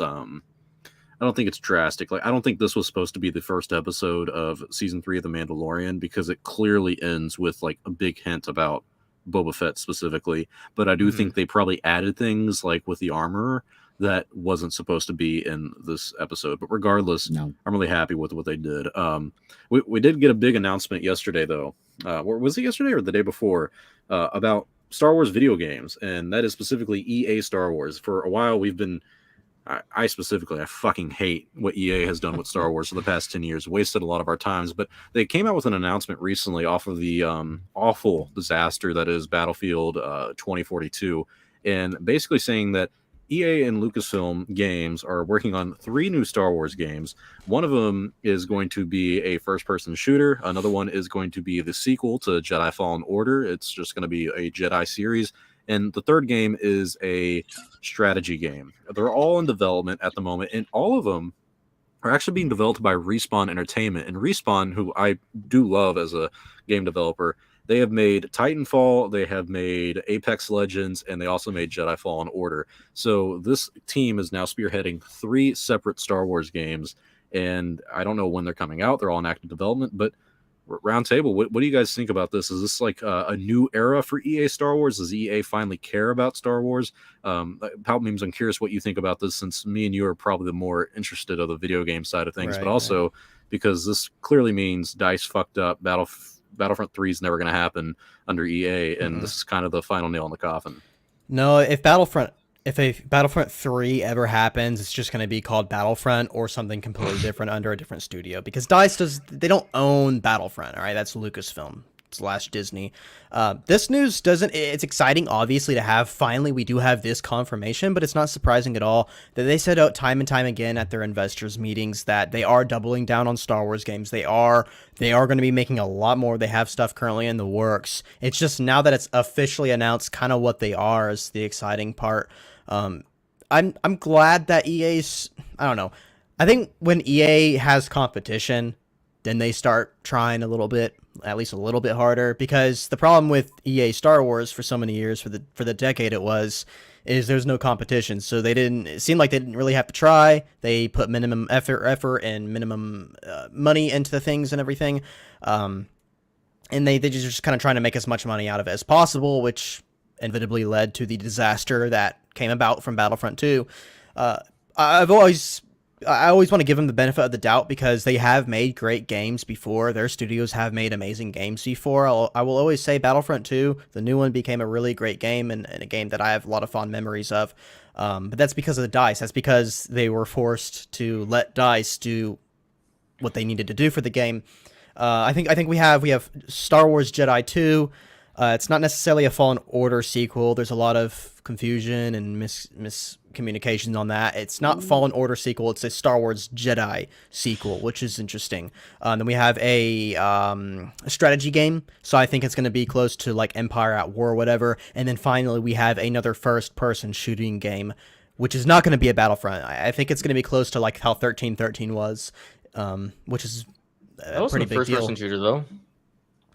Speaker 1: drastic. Like I don't think this was supposed to be the first episode of season 3 of The Mandalorian because it clearly ends with like a big hint about Boba Fett specifically. But I do think they probably added things like with the armor that wasn't supposed to be in this episode. But regardless,
Speaker 3: No.
Speaker 1: I'm really happy with what they did. We did get a big announcement yesterday though. Was it yesterday or the day before? About Star Wars video games, and that is specifically EA Star Wars. For a while we've been I fucking hate what EA has done with Star Wars for the past 10 years. Wasted a lot of our times, but they came out with an announcement recently off of the awful disaster that is Battlefield 2042, and basically saying that EA and Lucasfilm Games are working on 3 new Star Wars games. One of them is going to be a first-person shooter. Another one is going to be the sequel to Jedi Fallen Order. It's just going to be a Jedi series. And the third game is a strategy game. They're all in development at the moment, and all of them are actually being developed by Respawn Entertainment. And Respawn, who I do love as a game developer, they have made Titanfall, they have made Apex Legends, and they also made Jedi Fallen Order. So this team is now spearheading 3 separate Star Wars games, and I don't know when they're coming out. They're all in active development, but round table, what do you guys think about this? Is this like a new era for EA Star Wars? Does EA finally care about Star Wars? Palp Memes, I'm curious what you think about this, since me and you are probably the more interested of the video game side of things, but also because this clearly means DICE fucked up. Battlefront 3 is never going to happen under EA, and this is kind of the final nail in the coffin.
Speaker 4: No, if a Battlefront 3 ever happens, it's just going to be called Battlefront or something completely different under a different studio, because DICE they don't own Battlefront, all right? That's Lucasfilm / Disney. This news it's exciting, obviously, to have, finally, we do have this confirmation, but it's not surprising at all that they said out time and time again at their investors meetings that they are doubling down on Star Wars games. They are going to be making a lot more. They have stuff currently in the works. It's just now that it's officially announced kind of what they are is the exciting part. I'm glad that EA's, I don't know. I think when EA has competition, then they start trying a little bit, at least a little bit harder, because the problem with EA Star Wars for so many years, for the decade is there's no competition. So it seemed like they didn't really have to try. They put minimum effort and minimum money into the things and everything. And they just kind of trying to make as much money out of it as possible, which inevitably led to the disaster that came about from Battlefront 2. I always want to give them the benefit of the doubt, because they have made great games before. Their studios have made amazing games before. I will always say Battlefront 2, the new one, became a really great game and a game that I have a lot of fond memories of. But that's because of the DICE. That's because they were forced to let DICE do what they needed to do for the game. I think we have Star Wars Jedi 2. It's not necessarily a Fallen Order sequel. There's a lot of confusion and miscommunications on that. It's not Fallen Order sequel. It's a Star Wars Jedi sequel, which is interesting. Then we have a strategy game. So I think it's going to be close to like Empire at War or whatever. And then finally we have another first-person shooting game, which is not going to be a Battlefront. I think it's going to be close to like how 1313 was, which is a pretty big deal.
Speaker 2: First-person shooter, though.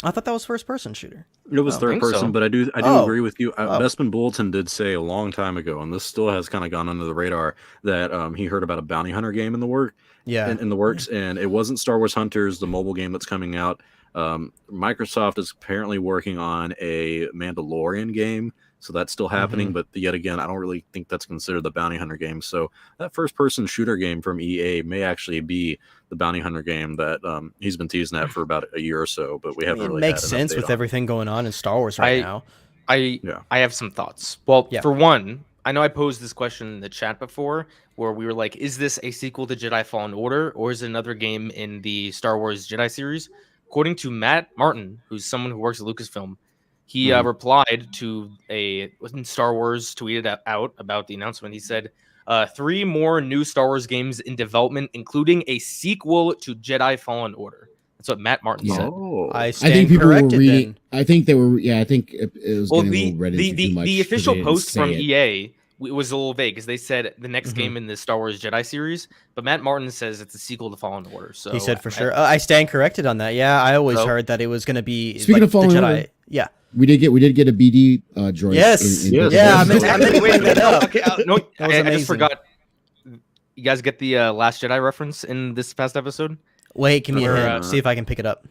Speaker 4: I thought that was first-person shooter.
Speaker 1: It was third person,
Speaker 2: so.
Speaker 1: but I do agree with you. Bespin Bulletin did say a long time ago, and this still has kind of gone under the radar, that he heard about a bounty hunter game in the works, and it wasn't Star Wars Hunters, the mobile game that's coming out. Microsoft is apparently working on a Mandalorian game, so that's still happening. But yet again, I don't really think that's considered the bounty hunter game. So that first-person shooter game from EA may actually be the bounty hunter game that he's been teasing at for about a year or so. But we haven't really. It
Speaker 4: makes sense with everything going on in Star Wars right now.
Speaker 2: I have some thoughts. Well, for one, I know I posed this question in the chat before, where we were like, "Is this a sequel to Jedi Fallen Order, or is it another game in the Star Wars Jedi series?" According to Matt Martin, who's someone who works at Lucasfilm, he replied to when Star Wars tweeted out about the announcement. He said, 3 more new Star Wars games in development, including a sequel to Jedi Fallen Order. That's what Matt Martin said.
Speaker 4: I think people were reading.
Speaker 3: I think they were. Yeah, I think it was getting a little ready too much.
Speaker 2: The official post from EA was a little vague, because they said the next game in the Star Wars Jedi series, but Matt Martin says it's a sequel to Fallen Order. So
Speaker 4: he said for sure. I stand corrected on that. Yeah, I always heard that it was going to be.
Speaker 3: Speaking of Fallen Order,
Speaker 4: yeah.
Speaker 3: We did get a BD droid.
Speaker 4: Yes.
Speaker 3: Yeah.
Speaker 4: I meant to bring that up.
Speaker 2: Okay, no, I just forgot. You guys get the Last Jedi reference in this past episode?
Speaker 4: Wait, give me a hint. See if I can pick it up.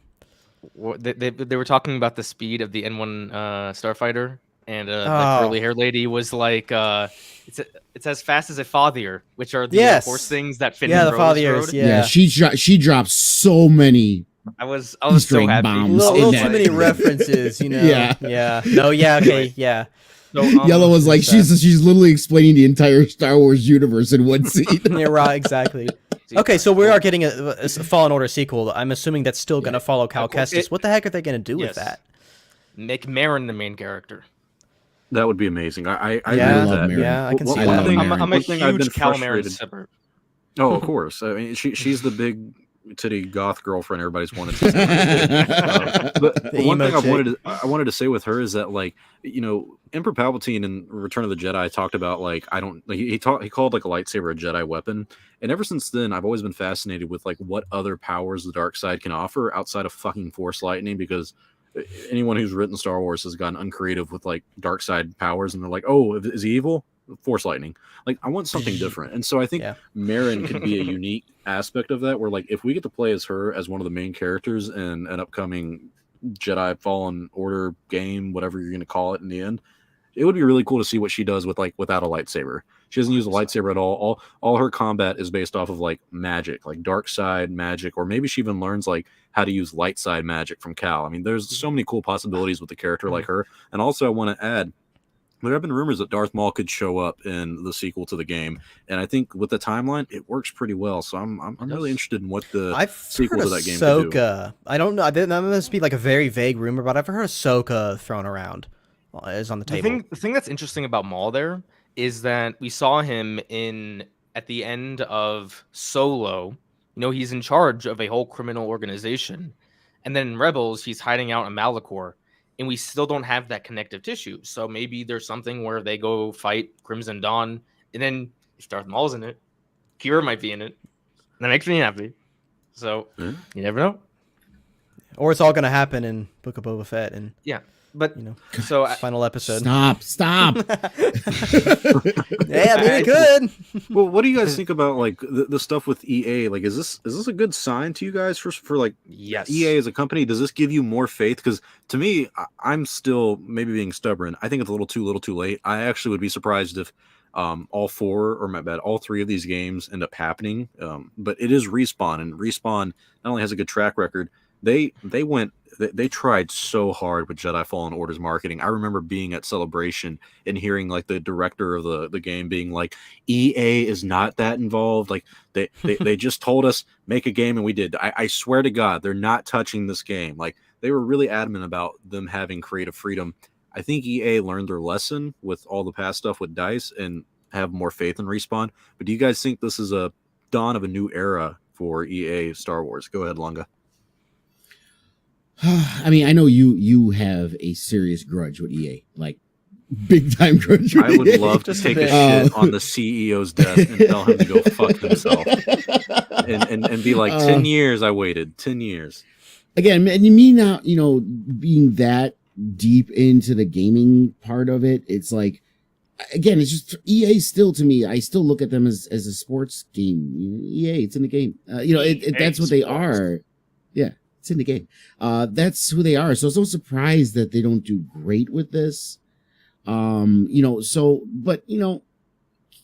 Speaker 2: They were talking about the speed of the N1 starfighter, and the curly-haired lady was like, "It's as fast as a fathier," which are the horse things that Finn
Speaker 4: the
Speaker 2: Rose
Speaker 4: fathiers.
Speaker 2: rode.
Speaker 3: Yeah, she dropped so many.
Speaker 2: I was so happy.
Speaker 3: Bombs
Speaker 4: a little too many references, you know. Yeah. No. Yeah. Okay. Yeah.
Speaker 3: So, Yellow was like, she's literally explaining the entire Star Wars universe in one scene.
Speaker 4: Yeah, right, exactly. Okay, so we are getting a Fallen Order sequel. I'm assuming that's still going to follow Cal Kestis. What the heck are they going to do with that?
Speaker 2: Make Marin the main character.
Speaker 1: That would be amazing. I
Speaker 3: love
Speaker 1: that.
Speaker 3: Marin.
Speaker 4: Yeah, I can see
Speaker 2: that.
Speaker 4: that.
Speaker 2: I'm a huge Cal Marin shipper.
Speaker 1: Oh, of course. I mean, she's the big titty goth girlfriend everybody's wanted to see. But one thing I wanted to say with her is that, like, you know, Emperor Palpatine in Return of the Jedi talked about, like, he called like a lightsaber a Jedi weapon, and ever since then I've always been fascinated with like what other powers the dark side can offer outside of fucking Force lightning, because anyone who's written Star Wars has gotten uncreative with like dark side powers, and they're like, oh, is he evil? Force lightning. Like, I want something different. And so I think
Speaker 4: Yeah.
Speaker 1: Marin could be a unique aspect of that, where like if we get to play as her as one of the main characters in an upcoming Jedi Fallen Order game, whatever you're going to call it in the end, it would be really cool to see what she does with like without a lightsaber. She doesn't use a lightsaber at all. All her combat is based off of like magic, like dark side magic, or maybe she even learns like how to use light side magic from Cal. I mean, there's so many cool possibilities with a character like her. And also I want to add, there have been rumors that Darth Maul could show up in the sequel to the game, and I think with the timeline, it works pretty well. So I'm really interested in what the sequel to that game could do.
Speaker 4: Ahsoka. I don't know. That must be like a very vague rumor, but I've heard Ahsoka thrown around. Is on the table.
Speaker 2: The thing that's interesting about Maul there is that we saw him at the end of Solo. You know, he's in charge of a whole criminal organization, and then in Rebels, he's hiding out in Malachor. And we still don't have that connective tissue. So maybe there's something where they go fight Crimson Dawn, and then if Darth Maul's in it, Kira might be in it. That makes me happy. So you never know.
Speaker 4: Or it's all going to happen in Book of Boba Fett, and
Speaker 2: yeah. But
Speaker 4: so final episode.
Speaker 3: Stop.
Speaker 4: Yeah, maybe good.
Speaker 1: Well, what do you guys think about like the stuff with EA? Like, is this a good sign to you guys for like
Speaker 2: yes.
Speaker 1: EA as a company? Does this give you more faith? Because to me, I'm still maybe being stubborn. I think it's a little too late. I actually would be surprised if all three of these games end up happening. But it is Respawn, and Respawn not only has a good track record, they tried so hard with Jedi Fallen Order's marketing. I remember being at Celebration and hearing like the director of the game being like, EA is not that involved. Like they just told us make a game and we did. I swear to God, they're not touching this game. Like they were really adamant about them having creative freedom. I think EA learned their lesson with all the past stuff with DICE and have more faith in Respawn. But do you guys think this is a dawn of a new era for EA Star Wars? Go ahead, Lunga.
Speaker 3: I mean, I know you have a serious grudge with EA, like big time grudge. With
Speaker 1: I would
Speaker 3: EA.
Speaker 1: love to take a shit on the CEO's desk and tell him to go fuck himself, and be like, 10 years I waited, 10 years.
Speaker 3: Again, and me not, being that deep into the gaming part of it, it's like, again, it's just EA still to me. I still look at them as a sports game. EA, it's in the game. That's what they are. Yeah. It's in the game. That's who they are. So it's no surprise that they don't do great with this. But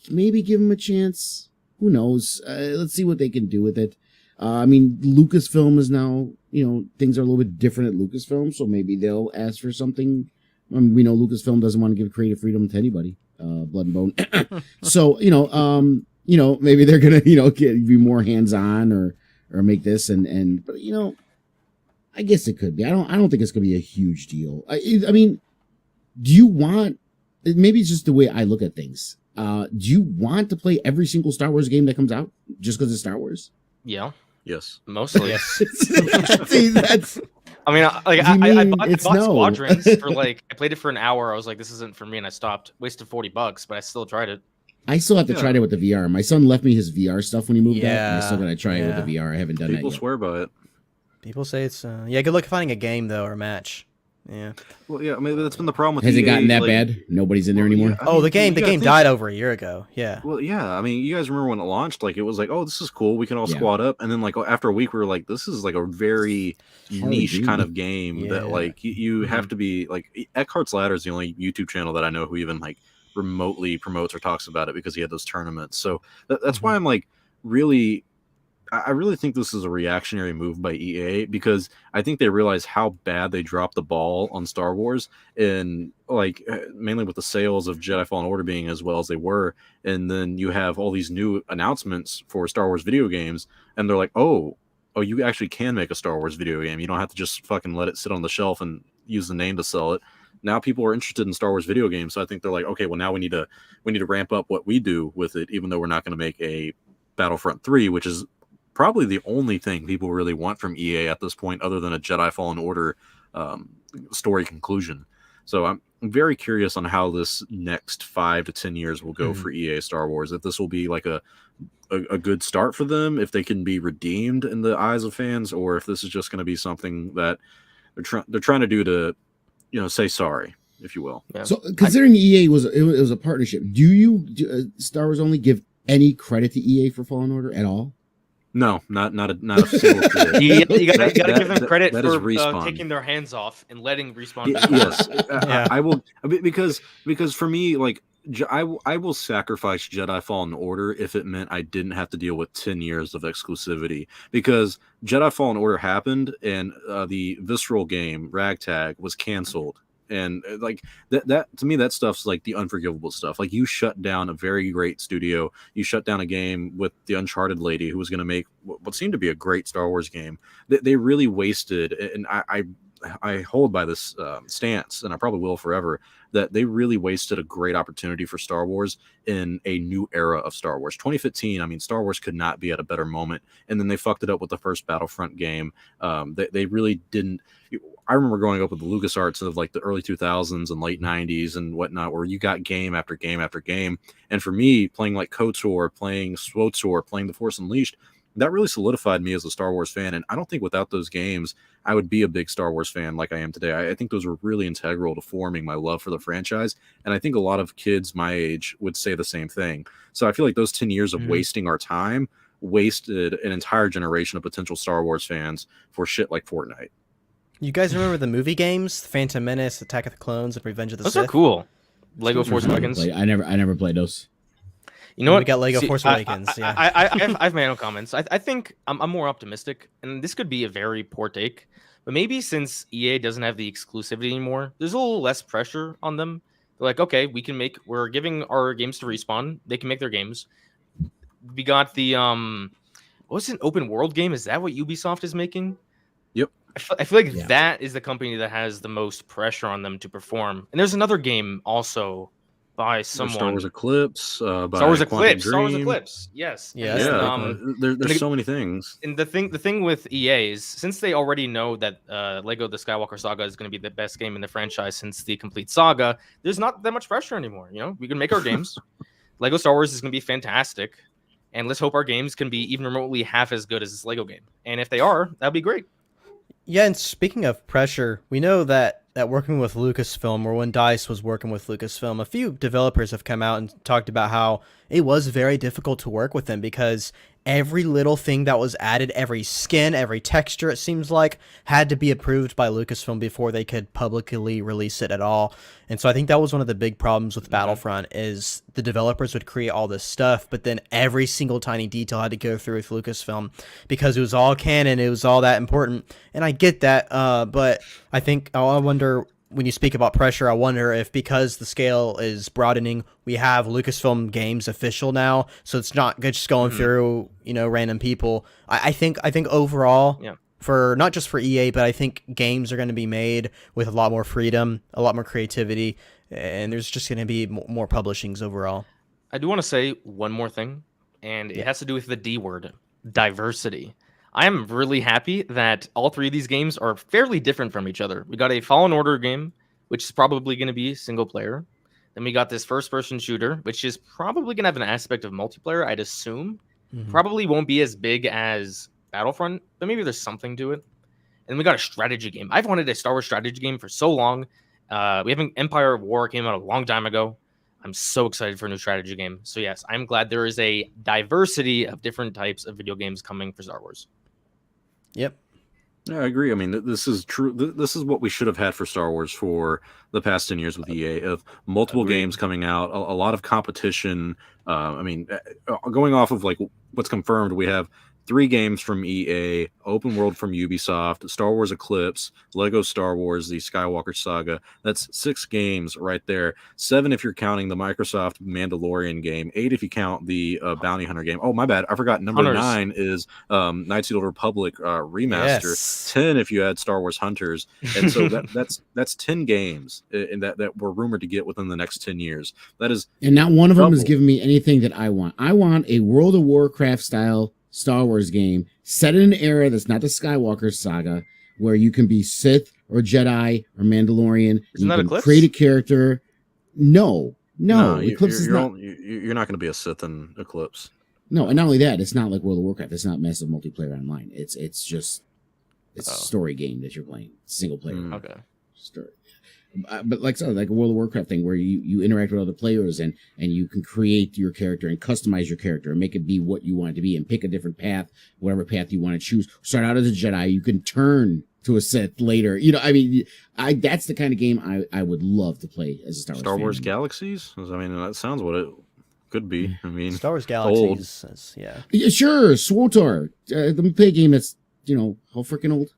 Speaker 3: maybe give them a chance. Who knows? Let's see what they can do with it. I mean, Lucasfilm is now, things are a little bit different at Lucasfilm, so maybe they'll ask for something. I mean, we know Lucasfilm doesn't want to give creative freedom to anybody, blood and bone. So, maybe they're going to, be more hands-on or make this but I guess it could be. I don't think it's going to be a huge deal. I mean, do you want, maybe it's just the way I look at things. Do you want to play every single Star Wars game that comes out just because it's Star Wars?
Speaker 2: Yeah.
Speaker 1: Yes.
Speaker 2: Mostly.
Speaker 4: Yes.
Speaker 3: See, that's...
Speaker 2: I mean, I bought Squadrons for I played it for an hour. I was like, this isn't for me, and I stopped. Wasted $40, but I still tried it.
Speaker 3: I still have to try it with the VR. My son left me his VR stuff when he moved out, and I still got to try it with the VR. I haven't done that yet.
Speaker 1: People swear by it.
Speaker 4: People say it's good luck finding a game though or a match. Yeah.
Speaker 1: Well, yeah. I mean, that's been the problem with.
Speaker 3: Has
Speaker 1: EA,
Speaker 3: it gotten that bad? Nobody's in there anymore.
Speaker 1: Yeah, I mean,
Speaker 4: the game died over a year ago. Yeah.
Speaker 1: Well, yeah. I mean, you guys remember when it launched? Like, it was like, oh, this is cool. We can all squad up, and then like after a week, we were like, this is like a very niche kind of game that like you have to be like. Eckhart's Ladder is the only YouTube channel that I know who even like remotely promotes or talks about it because he had those tournaments. So that's why I'm like really. I really think this is a reactionary move by EA because I think they realize how bad they dropped the ball on Star Wars and like mainly with the sales of Jedi Fallen Order being as well as they were. And then you have all these new announcements for Star Wars video games and they're like, oh, you actually can make a Star Wars video game. You don't have to just fucking let it sit on the shelf and use the name to sell it. Now people are interested in Star Wars video games. So I think they're like, okay, well now we need to ramp up what we do with it, even though we're not going to make a Battlefront 3, which is probably the only thing people really want from EA at this point, other than a Jedi Fallen Order story conclusion. So I'm very curious on how this next 5 to 10 years will go for EA Star Wars. If this will be like a good start for them, if they can be redeemed in the eyes of fans, or if this is just going to be something that they're trying to do to, say sorry. if you will.
Speaker 2: Yeah.
Speaker 3: So, considering EA was a partnership, do Star Wars only give any credit to EA for Fallen Order at all?
Speaker 1: No, not a single credit.
Speaker 2: You gotta
Speaker 1: That-
Speaker 2: give them credit
Speaker 1: that is
Speaker 2: for
Speaker 1: Respawn.
Speaker 2: taking their hands off and letting Respawn.
Speaker 1: Yes,
Speaker 4: Yeah.
Speaker 1: I will, because for me, like, I will sacrifice Jedi Fallen Order if it meant I didn't have to deal with 10 years of exclusivity, because Jedi Fallen Order happened and the Visceral game Ragtag was canceled. And like that to me, that stuff's like the unforgivable stuff. Like, you shut down a very great studio, you shut down a game with the Uncharted lady who was going to make what seemed to be a great Star Wars game. They really wasted, and I hold by this stance, and I probably will forever, that they really wasted a great opportunity for Star Wars in a new era of Star Wars. 2015, I mean, Star Wars could not be at a better moment, and then they fucked it up with the first Battlefront game. They really didn't. I remember growing up with the LucasArts of like the early 2000s and late 90s and whatnot, where you got game after game after game. And for me, playing like KOTOR, playing SWOTOR, playing The Force Unleashed, that really solidified me as a Star Wars fan. And I don't think without those games, I would be a big Star Wars fan like I am today. I think those were really integral to forming my love for the franchise. And I think a lot of kids my age would say the same thing. So I feel like those 10 years of wasting our time wasted an entire generation of potential Star Wars fans for shit like Fortnite.
Speaker 4: You guys remember the movie games, Phantom Menace, Attack of the Clones, and Revenge of the
Speaker 2: Those
Speaker 4: Sith?
Speaker 2: are cool. Lego Force Awakens.
Speaker 3: I never played those.
Speaker 2: You know
Speaker 4: We
Speaker 2: what?
Speaker 4: got Lego Force Awakens, yeah.
Speaker 2: I have my own comments. I think I'm more optimistic, and this could be a very poor take, but maybe since EA doesn't have the exclusivity anymore, there's a little less pressure on them. They're like, okay, we're giving our games to Respawn. They can make their games. We got the what's an open world game? Is that what Ubisoft is making?
Speaker 1: Yep.
Speaker 2: I feel like
Speaker 3: Yeah.
Speaker 2: that is the company that has the most pressure on them to perform. And there's another game also by someone.
Speaker 1: Star Wars Eclipse. By
Speaker 2: Star Wars
Speaker 1: Quantum
Speaker 2: Eclipse. Star Wars
Speaker 1: Dream.
Speaker 2: Eclipse. Yes.
Speaker 4: Yeah,
Speaker 2: And
Speaker 4: that's
Speaker 2: then,
Speaker 4: the big one.
Speaker 1: There's so many things.
Speaker 2: and the thing with EA is, since they already know that Lego The Skywalker Saga is going to be the best game in the franchise since the complete saga, there's not that much pressure anymore. You know, we can make our games. Lego Star Wars is going to be fantastic, and let's hope our games can be even remotely half as good as this Lego game. And if they are, that'd be great.
Speaker 4: Yeah, and speaking of pressure, we know that working with Lucasfilm, or when DICE was working with Lucasfilm, a few developers have come out and talked about how it was very difficult to work with them because every little thing that was added, every skin, every texture, it seems like, had to be approved by Lucasfilm before they could publicly release it at all. And so I think that was one of the big problems with Battlefront is the developers would create all this stuff, but then every single tiny detail had to go through with Lucasfilm because it was all canon, it was all that important. And I get that, but I wonder, when you speak about pressure, I wonder if because the scale is broadening, we have Lucasfilm Games official now, so it's not just going through, random people. I think overall,
Speaker 2: Yeah.
Speaker 4: for not just for EA, but I think games are going to be made with a lot more freedom, a lot more creativity, and there's just going to be more publishings overall.
Speaker 2: I do want to say one more thing, and it has to do with the D word, diversity. I am really happy that all three of these games are fairly different from each other. We got a Fallen Order game, which is probably going to be single player. Then we got this first-person shooter, which is probably going to have an aspect of multiplayer, I'd assume. Probably won't be as big as Battlefront, but maybe there's something to it. And then we got a strategy game. I've wanted a Star Wars strategy game for so long. We have Empire of War came out a long time ago. I'm so excited for a new strategy game. So yes, I'm glad there is a diversity of different types of video games coming for Star Wars.
Speaker 4: Yep.
Speaker 1: Yeah, I agree. I mean, this is true. This is what we should have had for Star Wars for the past 10 years with EA, of multiple games coming out, a lot of competition. Going off of like what's confirmed, we have 3 games from EA, open world from Ubisoft, Star Wars Eclipse, Lego Star Wars, the Skywalker Saga. That's 6 games right there. 7 if you're counting the Microsoft Mandalorian game. 8 if you count the Bounty Hunter game. Oh, my bad. I forgot. Number
Speaker 2: Hunters.
Speaker 1: 9 is Knights of the Old Republic remaster.
Speaker 4: Yes.
Speaker 1: 10 if you add Star Wars Hunters. And so that's 10 games in that we're rumored to get within the next 10 years. That is,
Speaker 3: And not one of them is
Speaker 1: Double.
Speaker 3: giving me anything that I want. I want a World of Warcraft style Star Wars game set in an era that's not the Skywalker saga, where you can be Sith or Jedi or Mandalorian.
Speaker 2: Isn't
Speaker 3: you
Speaker 2: that
Speaker 3: can
Speaker 2: Eclipse?
Speaker 3: create a character. No, Eclipse is
Speaker 1: you're
Speaker 3: not.
Speaker 1: you're not going to be a Sith in Eclipse.
Speaker 3: No, and not only that, it's not like World of Warcraft. It's not massive multiplayer online. It's just a story game that you're playing, single player
Speaker 1: Mm.
Speaker 2: Okay.
Speaker 3: story. but like so, like a World of Warcraft thing where you interact with other players and you can create your character and customize your character and make it be what you want it to be and pick a different path, whatever path you want to choose. Start out as a Jedi, you can turn to a Sith later. You know, I mean, that's the kind of game I would love to play as a
Speaker 1: Star Wars
Speaker 3: fan.
Speaker 1: Galaxies. I mean, that sounds what it could be. I mean,
Speaker 4: Star Wars Galaxies.
Speaker 3: Yeah, sure, SWTOR. Let me play a game that's how freaking old.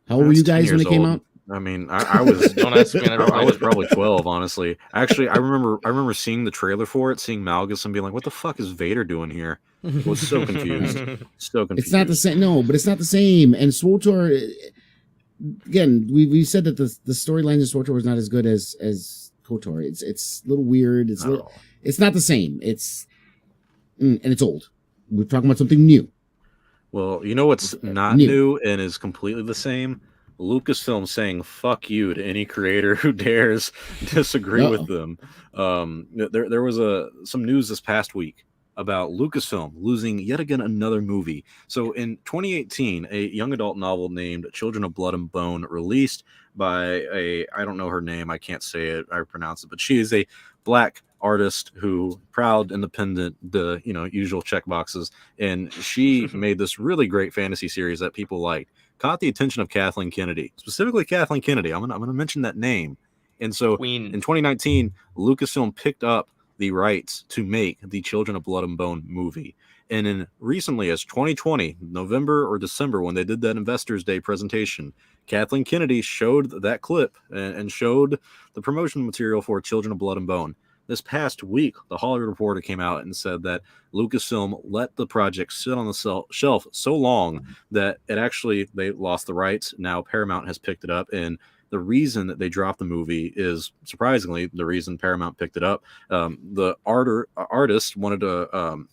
Speaker 3: How old were you guys when it came out?
Speaker 1: I mean, I was
Speaker 2: Don't ask me.
Speaker 1: I was probably 12, honestly. Actually, I remember seeing the trailer for it, seeing Malgus, and being like, "What the fuck is Vader doing here?" I was so confused. So confused.
Speaker 3: It's not the same. No, but it's not the same. And SWTOR, again, we said that the storyline in SWTOR was not as good as KOTOR. It's a little weird. It's not the same. And it's old. We're talking about something new.
Speaker 1: Well, you know what's not new and is completely the same? Lucasfilm saying "fuck you" to any creator who dares disagree with them. There was some news this past week about Lucasfilm losing yet again another movie. So in 2018, a young adult novel named Children of Blood and Bone, released by I don't know her name, I can't say it, I pronounce it, but she is a Black artist who proud, independent, the usual check boxes, and she made this really great fantasy series that people liked. Caught the attention of Kathleen Kennedy, specifically Kathleen Kennedy. I'm gonna mention that name. And so
Speaker 2: Queen.
Speaker 1: in 2019, Lucasfilm picked up the rights to make the Children of Blood and Bone movie. And in recently as 2020, November or December, when they did that Investors Day presentation, Kathleen Kennedy showed that clip and showed the promotional material for Children of Blood and Bone. This past week, the Hollywood Reporter came out and said that Lucasfilm let the project sit on the shelf so long that they lost the rights. Now Paramount has picked it up, and the reason that they dropped the movie is, surprisingly, the reason Paramount picked it up. The artist wanted to,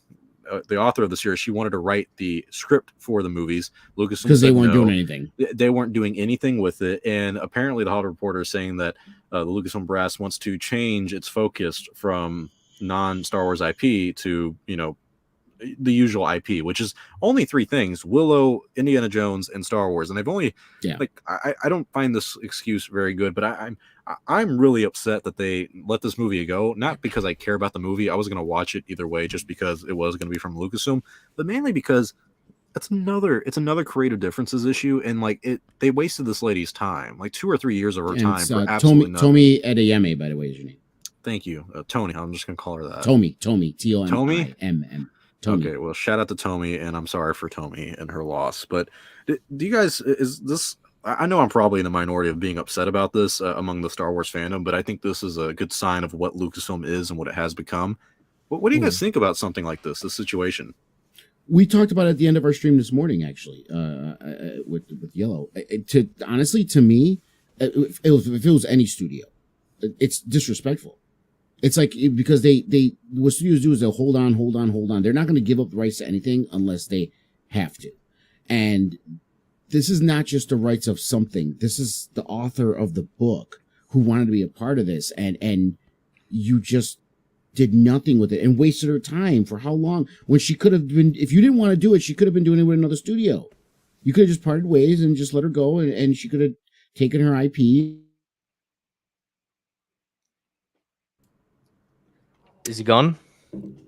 Speaker 1: the author of the series, she wanted to write the script for the movies. Lucasfilm
Speaker 3: because they weren't
Speaker 1: no.
Speaker 3: doing anything.
Speaker 1: They weren't doing anything with it, and apparently the Hollywood Reporter is saying that the Lucasfilm brass wants to change its focus from non-Star Wars IP to the usual IP, which is only three things: Willow, Indiana Jones, and Star Wars. And they've only I don't find this excuse very good, but I'm really upset that they let this movie go. Not because I care about the movie. I was going to watch it either way, just because it was going to be from Lucasfilm, but mainly because it's another creative differences issue, and they wasted this lady's time, like 2 or 3 years of her time for absolutely nothing.
Speaker 3: Tomi Adeyemi, by the way, is your name.
Speaker 1: Thank you, Tony. I'm just gonna call her that.
Speaker 3: Tomi, Tomi.
Speaker 1: Okay, well, shout out to Tomi, and I'm sorry for Tomi and her loss. But do you guys, is this? I know I'm probably in the minority of being upset about this among the Star Wars fandom, but I think this is a good sign of what Lucasfilm is and what it has become. What do you guys think about something like this situation?
Speaker 3: We talked about it at the end of our stream this morning, actually, with Yellow. Honestly, to me, if it was any studio, it's disrespectful. It's like, because what studios do is they'll hold on. They're not going to give up the rights to anything unless they have to. And this is not just the rights of something. This is the author of the book who wanted to be a part of this. And you just did nothing with it and wasted her time for how long, when she could have been, if you didn't want to do it, she could have been doing it with another studio. You could have just parted ways and just let her go, and she could have taken her IP.
Speaker 2: Is he gone?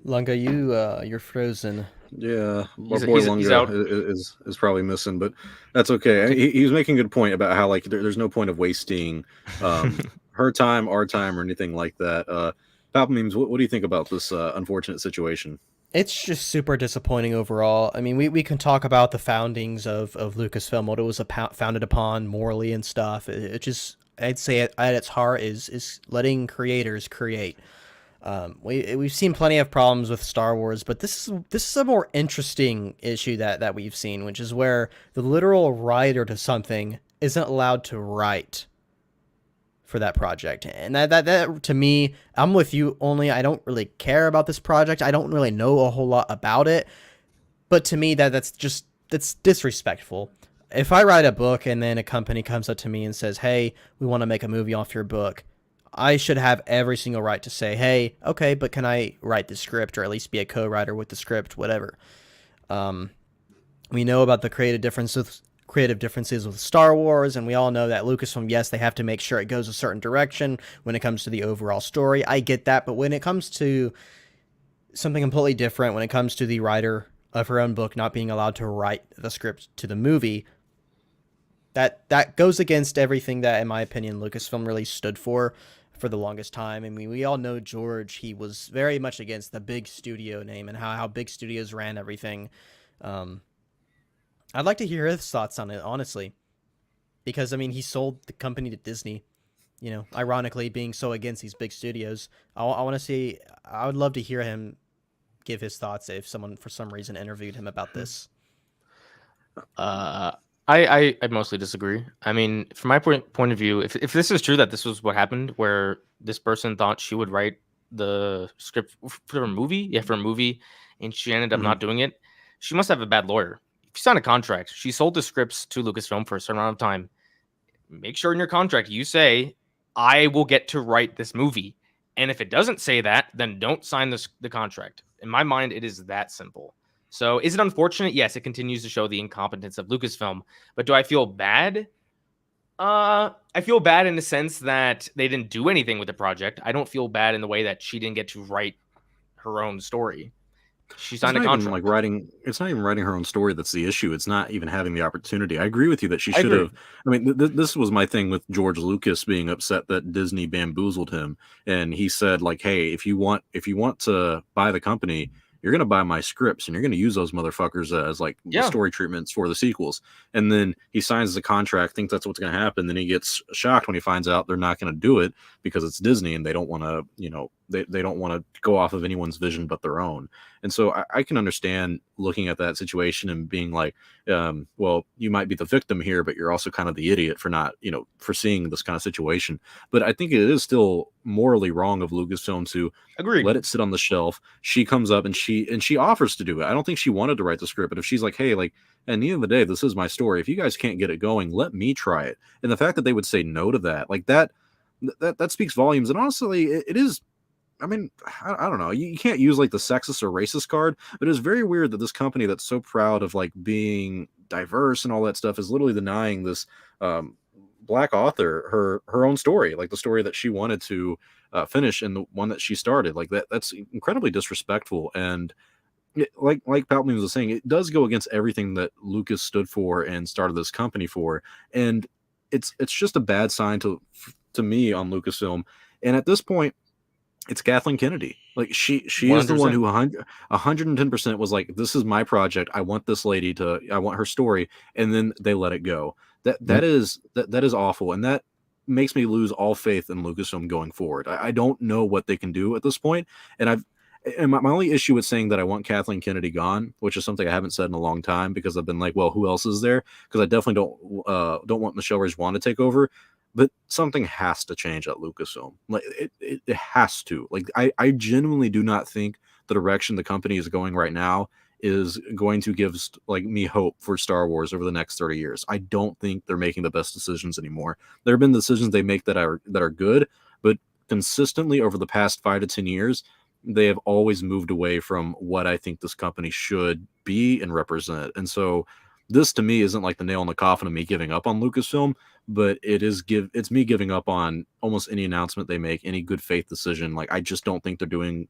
Speaker 4: Lunga, you're frozen.
Speaker 1: Yeah,
Speaker 2: He's
Speaker 1: Lunga
Speaker 2: out.
Speaker 1: is probably missing, but that's okay. He was making a good point about how there's no point of wasting her time, our time, or anything like that. Papa Memes, what do you think about this unfortunate situation?
Speaker 4: It's just super disappointing overall. I mean, we can talk about the foundings of Lucasfilm, what it was founded upon morally and stuff. It just, I'd say at its heart is letting creators create. We've seen plenty of problems with Star Wars, but this is a more interesting issue that we've seen, which is where the literal writer to something isn't allowed to write for that project. And that to me, I'm with you, only I don't really care about this project. I don't really know a whole lot about it, but to me that's disrespectful. If I write a book and then a company comes up to me and says, "Hey, we want to make a movie off your book," I should have every single right to say, "Hey, okay, but can I write the script, or at least be a co-writer with the script, whatever." We know about the creative differences creative differences with Star Wars, and we all know that Lucasfilm, yes, they have to make sure it goes a certain direction when it comes to the overall story. I get that, but when it comes to something completely different, when it comes to the writer of her own book not being allowed to write the script to the movie, that goes against everything that, in my opinion, Lucasfilm really stood for the longest time. I mean, we all know George, he was very much against the big studio name and how big studios ran everything. I'd like to hear his thoughts on it, honestly, because, I mean, he sold the company to Disney, you know, ironically being so against these big studios. I want to see, I would love to hear him give his thoughts if someone for some reason interviewed him about this.
Speaker 2: I mostly disagree. I mean, from my point of view, if this is true that this was what happened, where this person thought she would write the script for a movie, and she ended up not doing it, she must have a bad lawyer. If you sign a contract, she sold the scripts to Lucasfilm for a certain amount of time. Make sure in your contract you say, I will get to write this movie. And if it doesn't say that, then don't sign the contract. In my mind, it is that simple. So is it unfortunate? Yes, it continues to show the incompetence of Lucasfilm. But do I feel bad? I feel bad in the sense that they didn't do anything with the project. I don't feel bad in the way that she didn't get to write her own story. She signed a contract.
Speaker 1: It's not even writing her own story that's the issue. It's not even having the opportunity. I agree with you that she should have. I mean, this was my thing with George Lucas being upset that Disney bamboozled him, and he said, like, "Hey, if you want to buy the company, you're going to buy my scripts and you're going to use those motherfuckers as like the story treatments for the sequels." And then he signs the contract, thinks that's what's going to happen. Then he gets shocked when he finds out they're not going to do it because it's Disney and they don't want to, you know, they don't want to go off of anyone's vision but their own. And so I can understand looking at that situation and being like, well, you might be the victim here, but you're also kind of the idiot for not, you know, for seeing this kind of situation. But I think it is still morally wrong of Lucasfilm to let it sit on the shelf. She comes up and she offers to do it. I don't think she wanted to write the script, but if she's like, hey, like, at the end of the day, this is my story. If you guys can't get it going, let me try it. And the fact that they would say no to that, like that speaks volumes. And honestly, it is. I mean, I don't know. You can't use like the sexist or racist card, but it's very weird that this company that's so proud of like being diverse and all that stuff is literally denying this black author her own story, like the story that she wanted to finish and the one that she started. Like that's incredibly disrespectful. And like Palpatine was saying, it does go against everything that Lucas stood for and started this company for. And it's just a bad sign to me on Lucasfilm. And at this point, it's Kathleen Kennedy. Like she 100%. Is the one who 110% was like, this is my project. I want this lady I want her story. And then they let it go. That is awful. And that makes me lose all faith in Lucasfilm going forward. I don't know what they can do at this point. And my only issue with saying that I want Kathleen Kennedy gone, which is something I haven't said in a long time because I've been like, well, who else is there? Because I definitely don't want Michelle Ridgewand to take over. But something has to change at Lucasfilm. Like it has to. Like I genuinely do not think the direction the company is going right now is going to give like me hope for Star Wars over the next 30 years. I don't think they're making the best decisions anymore. There have been decisions they make that are good, but consistently over the past 5 to 10 years, they have always moved away from what I think this company should be and represent. And so this to me isn't like the nail in the coffin of me giving up on Lucasfilm, but it's me giving up on almost any announcement they make, any good faith decision. Like I just don't think they're doing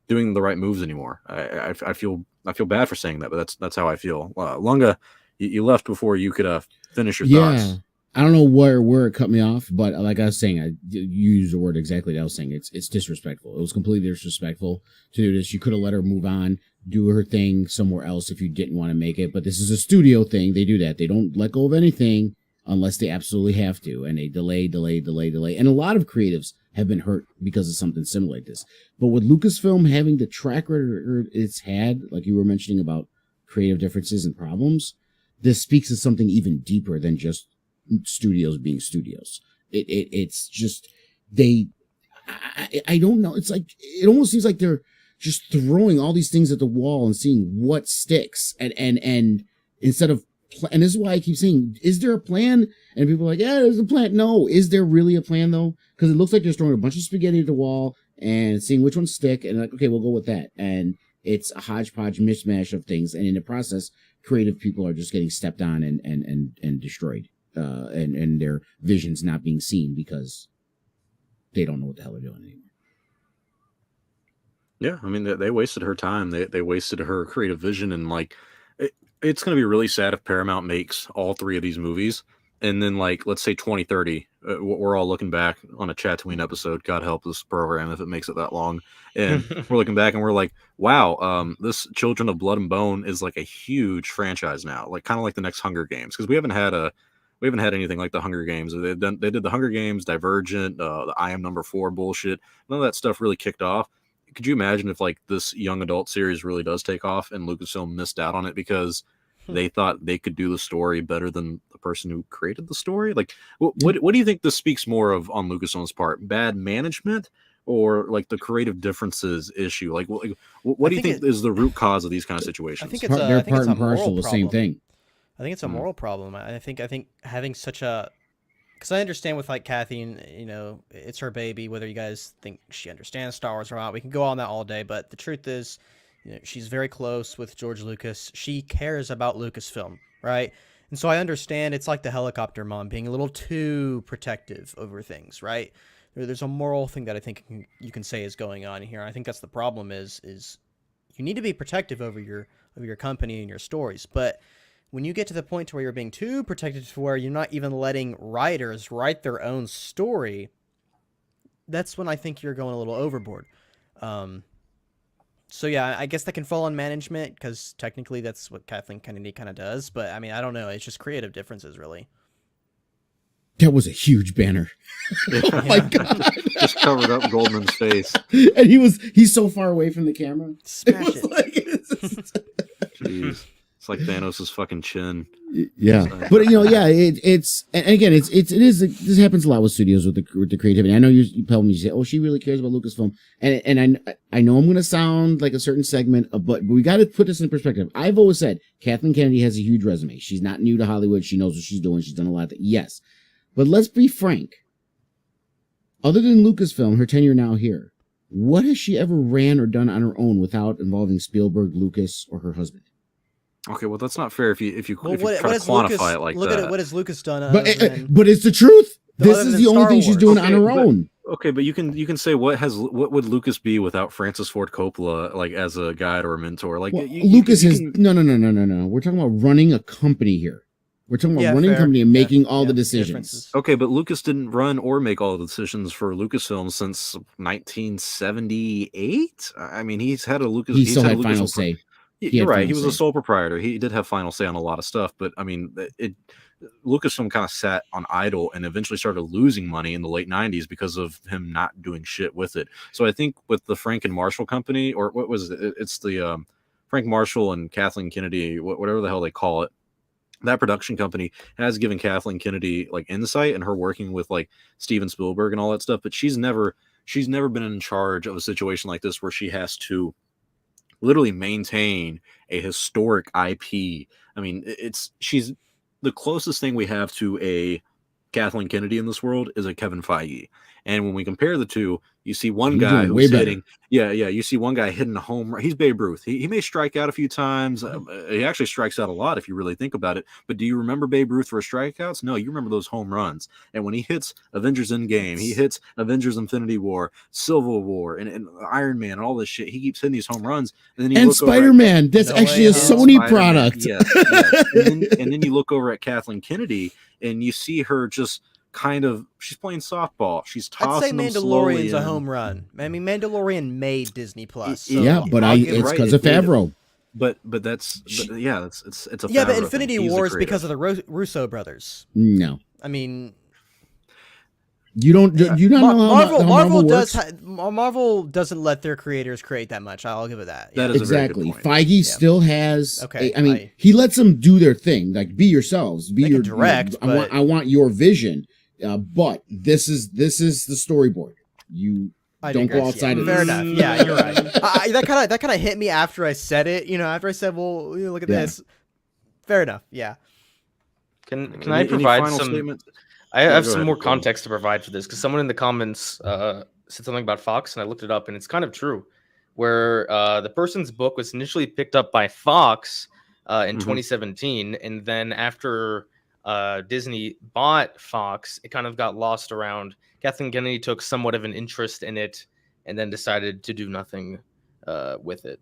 Speaker 1: the right moves anymore. I feel bad for saying that, but that's how I feel. Lunga, you left before you could finish your thoughts.
Speaker 3: I don't know where it cut me off, but like I was saying, you used the word exactly that I was saying. It's disrespectful. It was completely disrespectful to do this. You could have let her move on, do her thing somewhere else if you didn't want to make it. But this is a studio thing. They do that. They don't let go of anything unless they absolutely have to. And they delay. And a lot of creatives have been hurt because of something similar like this. But with Lucasfilm having the track record it's had, like you were mentioning about creative differences and problems, this speaks to something even deeper than just studios being studios. It's just I don't know. It's like it almost seems like they're just throwing all these things at the wall and seeing what sticks. And instead of and this is why I keep saying, is there a plan? And people are like, yeah, there's a plan. No, is there really a plan though? Because it looks like they're throwing a bunch of spaghetti at the wall and seeing which ones stick, and like, okay, we'll go with that. And it's a hodgepodge mishmash of things, and in the process, creative people are just getting stepped on and destroyed, and their visions not being seen because they don't know what the hell they're doing anymore.
Speaker 1: Yeah, I mean, they wasted her time. They wasted her creative vision, and like, it's going to be really sad if Paramount makes all 3 of these movies, and then like, let's say 2030, we're all looking back on a Chatooine episode. God help this program if it makes it that long, and we're looking back and we're like, wow, this Children of Blood and Bone is like a huge franchise now, like kind of like the next Hunger Games, because we haven't had anything like the Hunger Games. They did the Hunger Games, Divergent, the I Am Number 4 bullshit. None of that stuff really kicked off. Could you imagine if like this young adult series really does take off and Lucasfilm missed out on it because they thought they could do the story better than the person who created the story? Like, what do you think this speaks more of on Lucasfilm's part? Bad management or like the creative differences issue? Like, what do you think is the root cause of these kind of situations?
Speaker 4: I think it's
Speaker 3: They're
Speaker 4: I think
Speaker 3: part
Speaker 4: it's a
Speaker 3: and parcel
Speaker 4: moral
Speaker 3: the same
Speaker 4: problem.
Speaker 3: thing.
Speaker 4: I think it's a moral problem. I think having such a, because I understand with like Kathy, you know, it's her baby. Whether you guys think she understands Star Wars or not, we can go on that all day. But the truth is, you know, she's very close with George Lucas. She cares about Lucasfilm, right? And so I understand it's like the helicopter mom being a little too protective over things, right? There's a moral thing that I think you can say is going on here. I think that's the problem. Is you need to be protective over your company and your stories, but when you get to the point where you're being too protected to where you're not even letting writers write their own story, that's when I think you're going a little overboard. So yeah, I guess that can fall on management because technically that's what Kathleen Kennedy kind of does. But I mean, I don't know. It's just creative differences, really.
Speaker 3: That was a huge banner. Oh my god!
Speaker 1: Just covered up Goldman's face.
Speaker 3: And he's so far away from the camera.
Speaker 4: Smash
Speaker 3: It was
Speaker 4: it.
Speaker 1: Jeez. It's like Thanos' fucking chin.
Speaker 3: Yeah, but it's and again, it is this happens a lot with studios with the creativity. I know you tell me, you say, oh, she really cares about Lucasfilm, and I know I'm going to sound like a certain segment, but we got to put this in perspective. I've always said Kathleen Kennedy has a huge resume. She's not new to Hollywood. She knows what she's doing. She's done a lot of things. Yes, but let's be frank. Other than Lucasfilm, her tenure now here, what has she ever ran or done on her own without involving Spielberg, Lucas, or her husband?
Speaker 1: Okay, well that's not fair if you
Speaker 4: Well,
Speaker 1: try to quantify it like
Speaker 4: look
Speaker 1: that.
Speaker 4: At what has Lucas done.
Speaker 3: But it's the truth. This
Speaker 4: other
Speaker 3: is
Speaker 4: than
Speaker 3: the only
Speaker 4: Star
Speaker 3: thing she's
Speaker 4: Wars.
Speaker 3: doing
Speaker 1: Okay,
Speaker 3: on her own.
Speaker 1: Okay, but you can say what would Lucas be without Francis Ford Coppola, like as a guide or a mentor? Like
Speaker 3: Well, Lucas is no. We're talking about running a company here. We're talking about running a company and making all the decisions.
Speaker 1: Okay, but Lucas didn't run or make all the decisions for Lucasfilm since 1978. I mean, he's had a Lucas.
Speaker 3: He still
Speaker 1: had
Speaker 3: had
Speaker 1: a
Speaker 3: final
Speaker 1: Lucasfilm
Speaker 3: say.
Speaker 1: You're right. He was a sole proprietor. He did have final say on a lot of stuff, but I mean, Lucasfilm kind of sat on idle and eventually started losing money in the late 90s because of him not doing shit with it. So I think with the Frank and Marshall company, or what was it? It's the Frank Marshall and Kathleen Kennedy, whatever the hell they call it. That production company has given Kathleen Kennedy like insight, and her working with like Steven Spielberg and all that stuff. But she's never been in charge of a situation like this where she has to literally maintain a historic IP. I mean, she's the closest thing we have to a Kathleen Kennedy in this world is a Kevin Feige. And when we compare the two, you see one guy who's hitting, you see one guy hitting a home run. He's Babe Ruth. He may strike out a few times. He actually strikes out a lot if you really think about it. But do you remember Babe Ruth for strikeouts? No, you remember those home runs. And when he hits Avengers Endgame, he hits Avengers Infinity War, Civil War, and Iron Man, and all this shit. He keeps hitting these home runs. And then
Speaker 3: Spider-Man, that's actually a Sony product.
Speaker 1: Yes. And then you look over at Kathleen Kennedy, and you see her just kind of, she's playing softball. She's tossing
Speaker 4: I'd say Mandalorian's a home run. I mean, Mandalorian made Disney Plus. So
Speaker 3: yeah, but it's because of Favreau.
Speaker 1: But it's a
Speaker 4: yeah, but Infinity War is because of the Russo brothers.
Speaker 3: No,
Speaker 4: I mean,
Speaker 3: you don't know how Marvel works?
Speaker 4: Marvel doesn't let their creators create that much. I'll give it that.
Speaker 1: That is
Speaker 3: exactly.
Speaker 1: A very good point.
Speaker 3: Feige still has.
Speaker 4: Okay,
Speaker 3: I mean, he lets them do their thing. Like, be yourselves. Be your
Speaker 4: direct.
Speaker 3: I want your vision. But this is the storyboard. You don't go outside of
Speaker 4: Fair
Speaker 3: this.
Speaker 4: enough. Yeah, you're right. That kind of hit me after I said it. You know, after I said, "Well, look at this." Fair enough. Yeah.
Speaker 2: Can I provide some statements? I have some more context to provide for this because someone in the comments said something about Fox, and I looked it up, and it's kind of true. Where the person's book was initially picked up by Fox, in 2017, and then after Disney bought Fox, it kind of got lost around. Kathleen Kennedy took somewhat of an interest in it, and then decided to do nothing with it.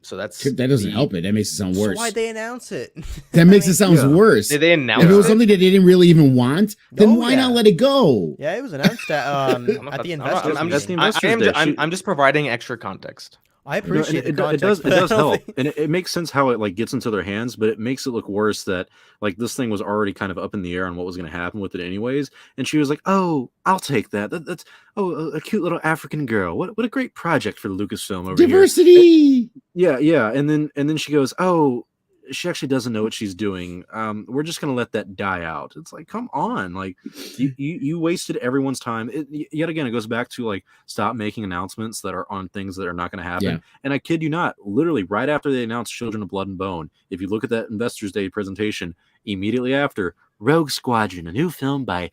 Speaker 2: So that
Speaker 3: doesn't help it. That makes it sound worse.
Speaker 4: So why'd they announce it?
Speaker 3: That makes it sound worse.
Speaker 2: They announced
Speaker 3: if it was
Speaker 2: it?
Speaker 3: something that they didn't really even want, then why not let it go?
Speaker 4: Yeah, it was announced at the investors.
Speaker 2: I'm just providing extra context.
Speaker 4: I appreciate
Speaker 1: it.
Speaker 4: The context,
Speaker 1: it does help, and it makes sense how it like gets into their hands, but it makes it look worse that like this thing was already kind of up in the air on what was going to happen with it anyways. And she was like, "Oh, I'll take that. That's a cute little African girl. What a great project for Lucasfilm over
Speaker 3: Diversity."
Speaker 1: Yeah. And then she goes, "Oh, she actually doesn't know what she's doing. We're just gonna let that die out." It's like, come on, like you wasted everyone's time. Yet again, it goes back to like, stop making announcements that are on things that are not going to happen.
Speaker 3: Yeah.
Speaker 1: And I kid you not, literally right after they announced Children of Blood and Bone, if you look at that Investors Day presentation, immediately after, Rogue Squadron, a new film by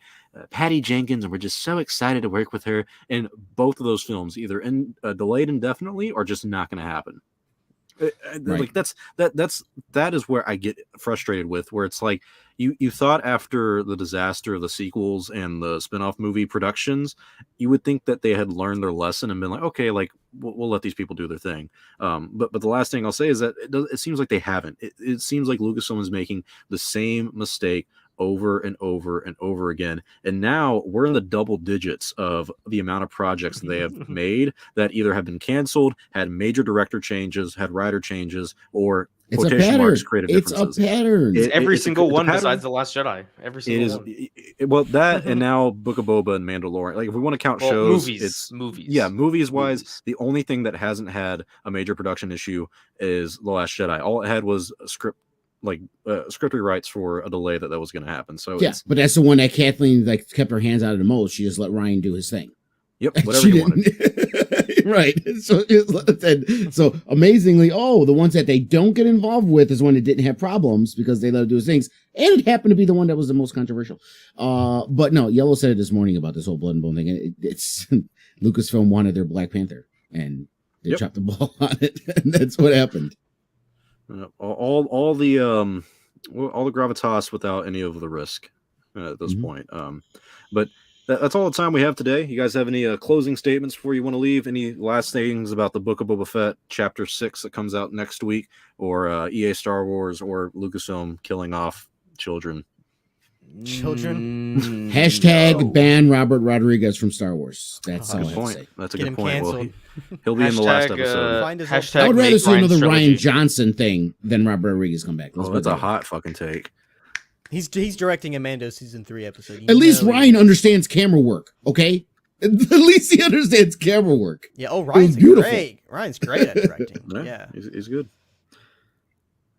Speaker 1: Patty Jenkins, and we're just so excited to work with her. And both of those films either delayed indefinitely or just not going to happen. Like that is where I get frustrated with, where it's like you thought after the disaster of the sequels and the spin-off movie productions, you would think that they had learned their lesson and been like, okay, like we'll let these people do their thing. But the last thing I'll say is that it seems like they haven't. It seems like Lucasfilm is making the same mistake over and over and over again, and now we're in the double digits of the amount of projects they have made that either have been canceled, had major director changes, had writer changes, or
Speaker 3: it's
Speaker 1: quotation marks creative differences.
Speaker 3: It's a pattern.
Speaker 2: Every single one besides The Last Jedi. Every single one.
Speaker 1: Well, that and now Book of Boba and Mandalorian. Like if we want to count shows,
Speaker 2: movies.
Speaker 1: Yeah, movies wise, the only thing that hasn't had a major production issue is The Last Jedi. All it had was a script. Like script rewrites for a delay that was going to happen. So
Speaker 3: yeah, but that's the one that Kathleen like kept her hands out of the most. She just let Ryan do his thing.
Speaker 1: Yep, whatever you wanted.
Speaker 3: Right. So amazingly, the ones that they don't get involved with is one that didn't have problems because they let him do his things, and it happened to be the one that was the most controversial. But no, Yellow said it this morning about this whole Blood and Bone thing. It's Lucasfilm wanted their Black Panther, and they dropped the ball on it, and that's what happened.
Speaker 1: All the gravitas without any of the risk at this point. But that's all the time we have today. You guys have any closing statements before you want to leave? Any last things about the Book of Boba Fett Chapter 6 that comes out next week, or EA Star Wars, or Lucasfilm killing off children?
Speaker 3: Hashtag ban Robert Rodriguez from Star Wars. That's all I have to say.
Speaker 1: That's a good point. Well, he'll be in the last episode.
Speaker 3: I would rather see another Ryan Johnson thing than Robert Rodriguez come back.
Speaker 1: That's a hot fucking take.
Speaker 4: He's directing a Mando season 3 episode.
Speaker 3: At least Ryan understands camera work, okay? At least he understands camera work.
Speaker 4: Yeah, Ryan's great. Ryan's great at directing. Yeah.
Speaker 1: He's good.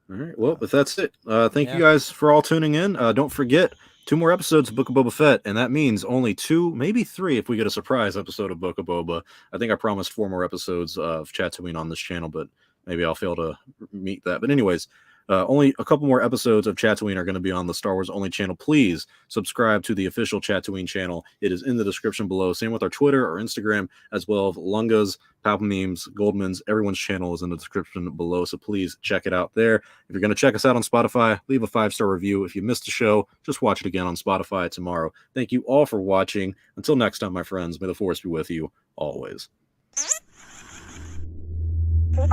Speaker 1: All right. Well, if that's it, thank you guys for all tuning in. Don't forget, 2 more episodes of Book of Boba Fett, and that means only 2, maybe 3 if we get a surprise episode of Book of Boba. I think I promised 4 more episodes of Chatooine on this channel, but maybe I'll fail to meet that. But anyways, only a couple more episodes of Chatooine are going to be on the Star Wars Only channel. Please subscribe to the official Chatooine channel. It is in the description below. Same with our Twitter, our Instagram, as well as Lunga's, Papa Memes, Goldman's. Everyone's channel is in the description below, so please check it out there. If you're going to check us out on Spotify, leave a 5-star review. If you missed the show, just watch it again on Spotify tomorrow. Thank you all for watching. Until next time, my friends, may the Force be with you always.
Speaker 6: What?